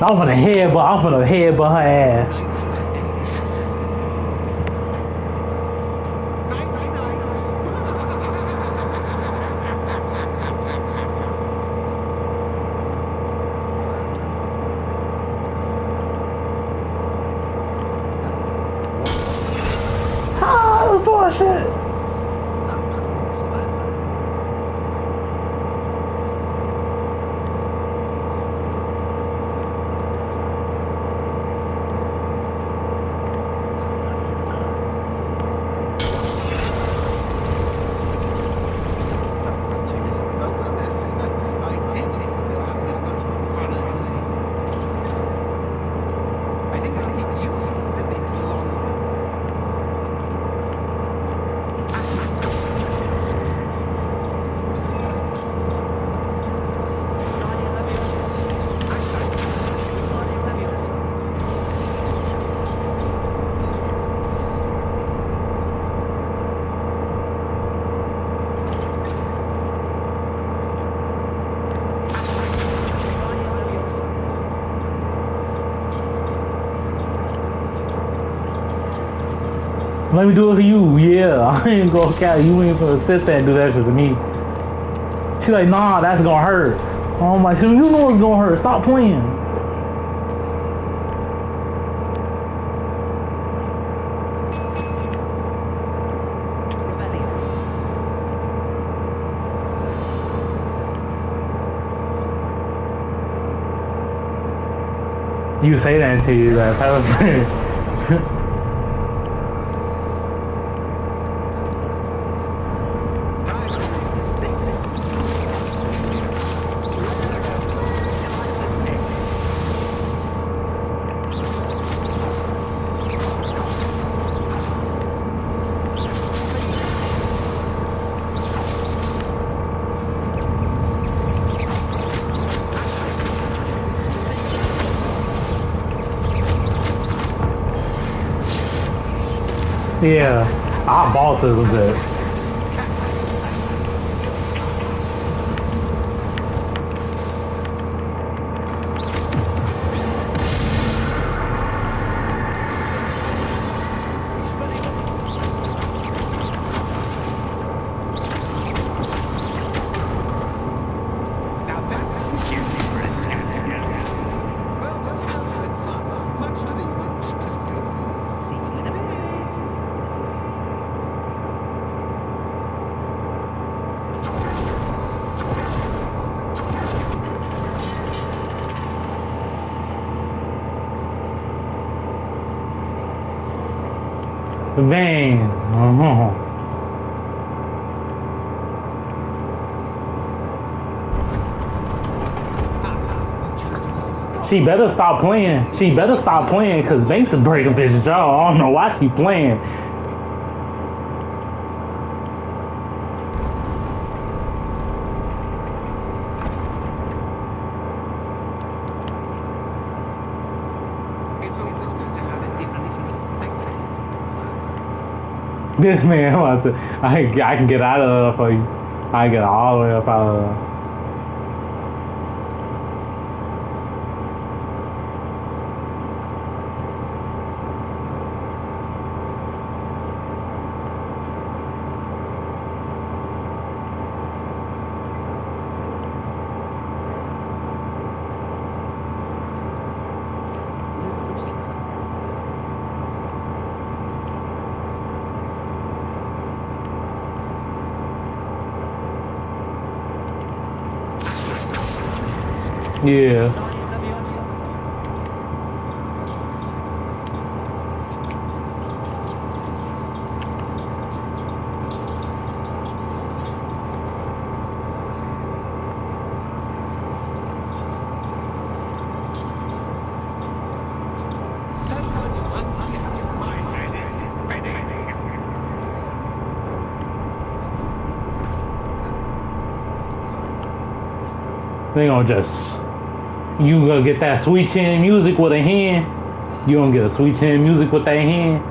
I'm gonna headbutt her ass. Ah, bullshit. That was the wrong square. Let me do it for you. Yeah, I ain't gonna count. You ain't gonna sit there and do that shit to me. She's like, nah, that's gonna hurt. I'm like, so you know it's gonna hurt. Stop playing. You say that until you that type of yeah, our bosses was it. Van. She better stop playing. She better stop playing because Banks is breaking bitch's jaw. I don't know why she playing. This man, I can get out of there for you. I get all the way up out of there. Yeah. they gonna just, you gonna get that sweet chin music with a hand. You gonna get a sweet chin music with that hand.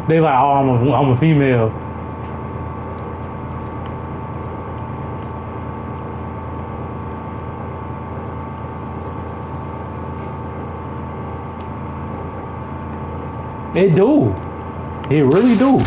They like, oh, I'm a female. It do. It really do.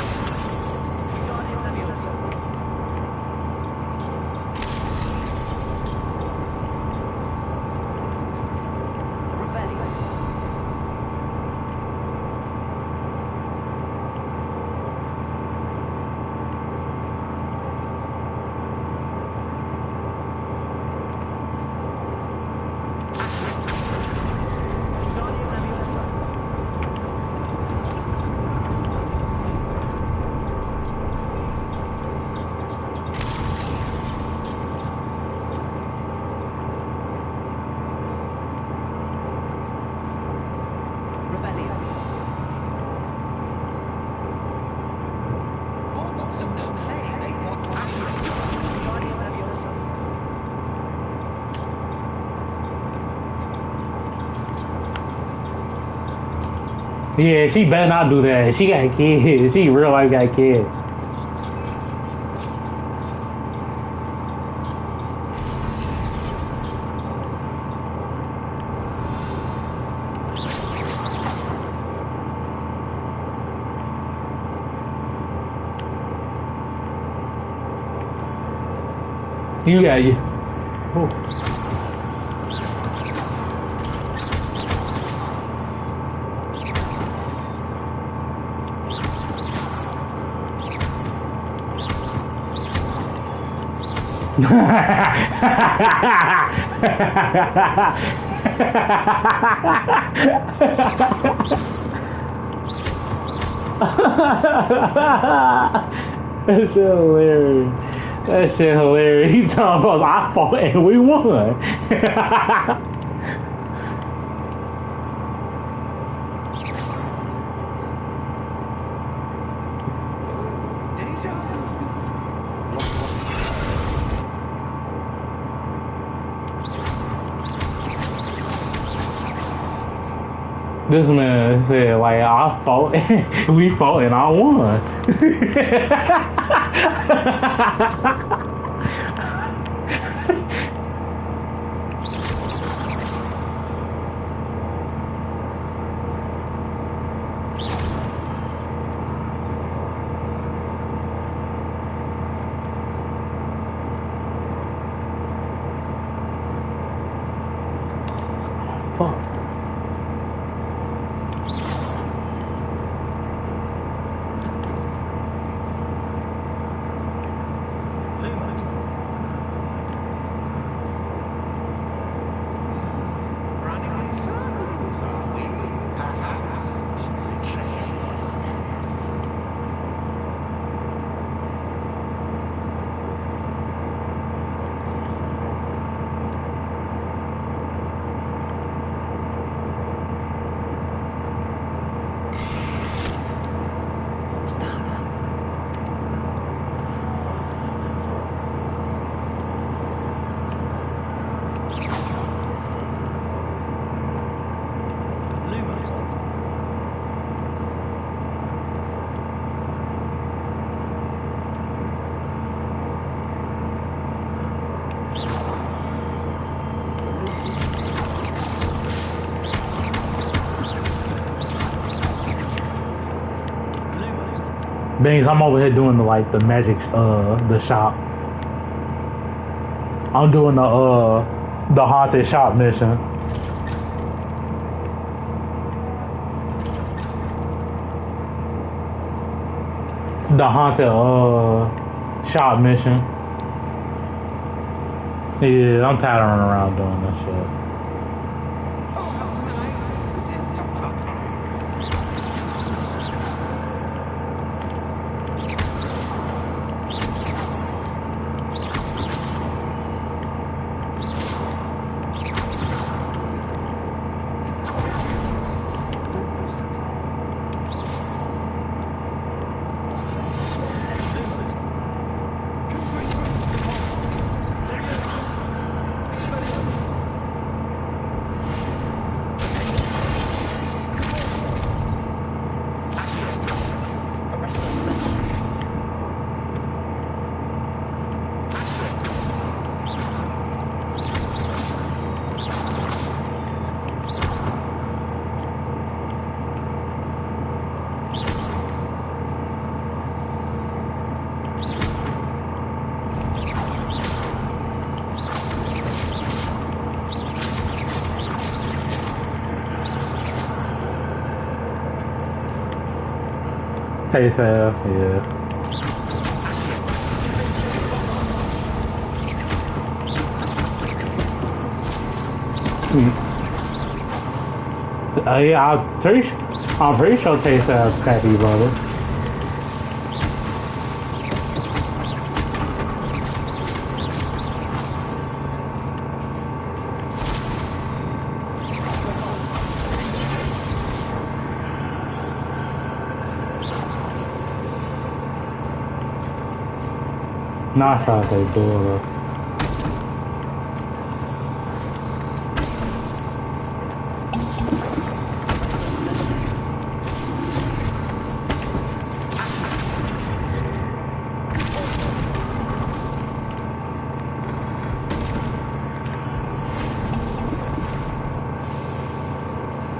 Yeah, she better not do that. She got kids. She real life got kids. You got you. Oh. That shit hilarious. That shit hilarious. He talking about I fought and we won. This man said, like, I fought, we fought, and I won. Fuck. Bangs, I'm over here doing the magic the shop. I'm doing the haunted shop mission. The haunted shop mission. Yeah, I'm tired of running around doing that shit. Taste have, yeah. Yeah, I'm pretty sure Taste has Happy Brother. Not how they do it.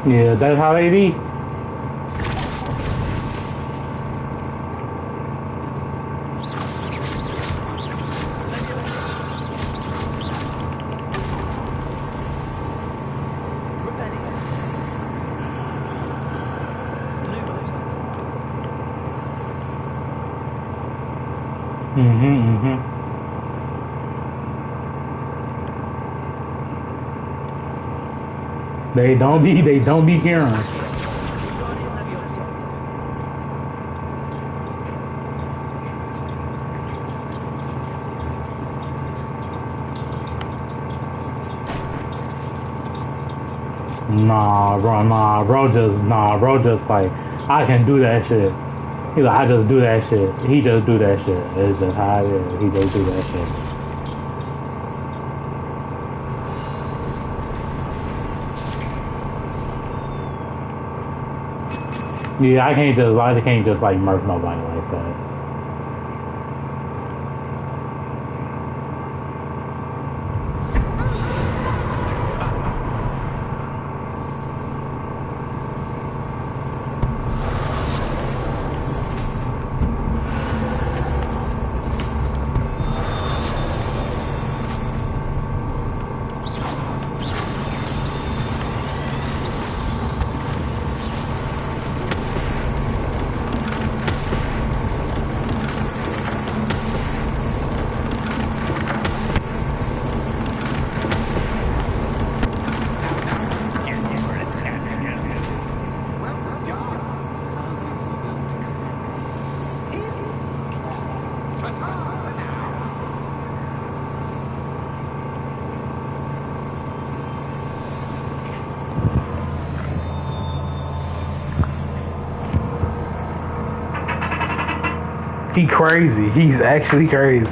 Yeah, that's how they be. They don't be hearing. Bro, just like, I can do that shit. He's like, I just do that shit. He just do that shit. It's just how it is. He just do that shit. Yeah, I can't just like murk nobody like that. He crazy. He's actually crazy.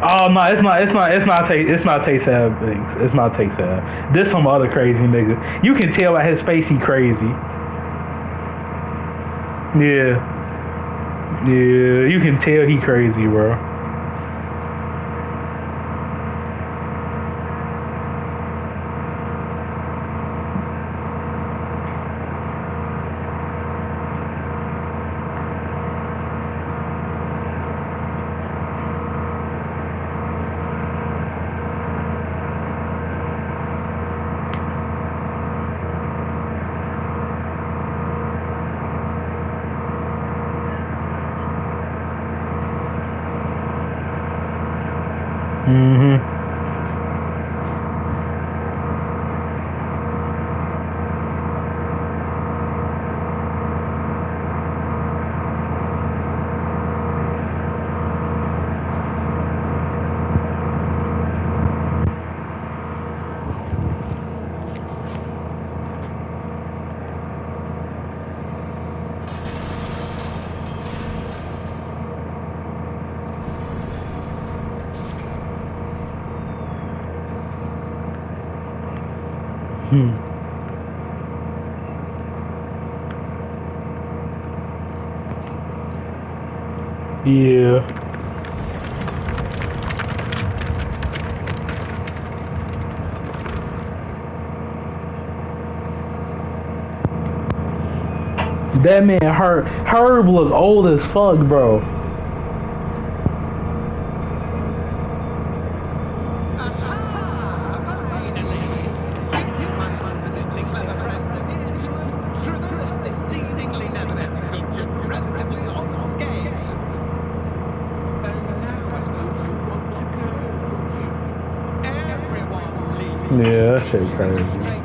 Oh no, it's not Taste Ab things. It's not Taste Ab. This some other crazy nigga. You can tell by his face he crazy. Yeah. Yeah, you can tell he crazy, bro. Yeah. That man Herb look old as fuck, bro. Yeah, that shit's crazy.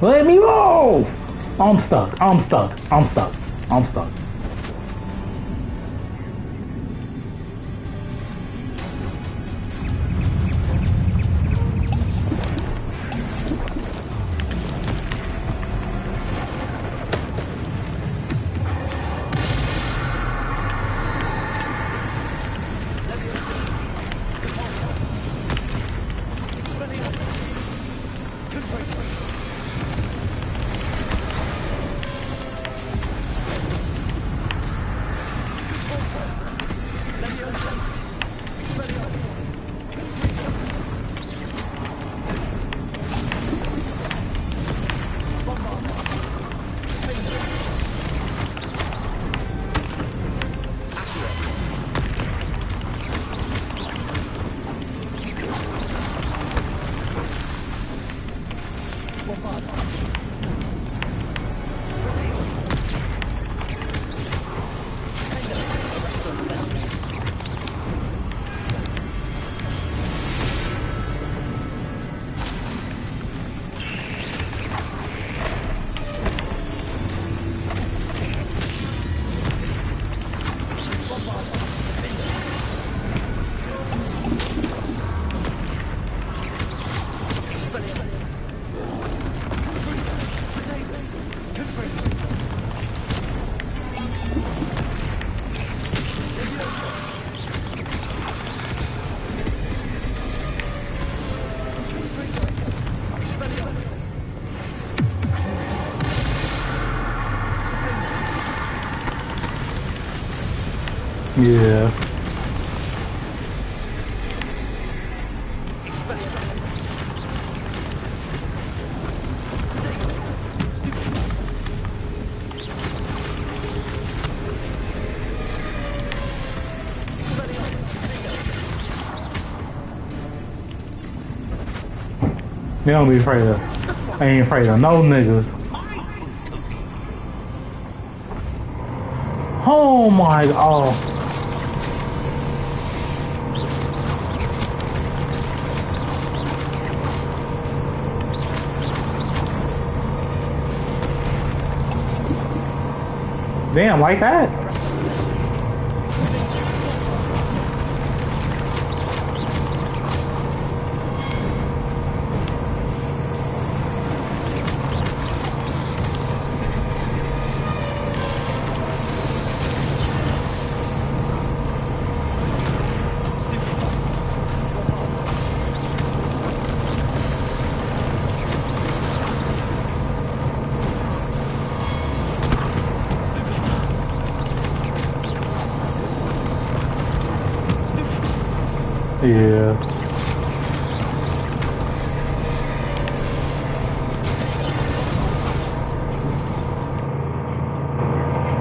Let me go! I'm stuck. I'm stuck. I'm stuck. I'm stuck. Yeah. They don't be afraid of. I ain't afraid of no niggas. Oh my god. Damn, like that? Yeah.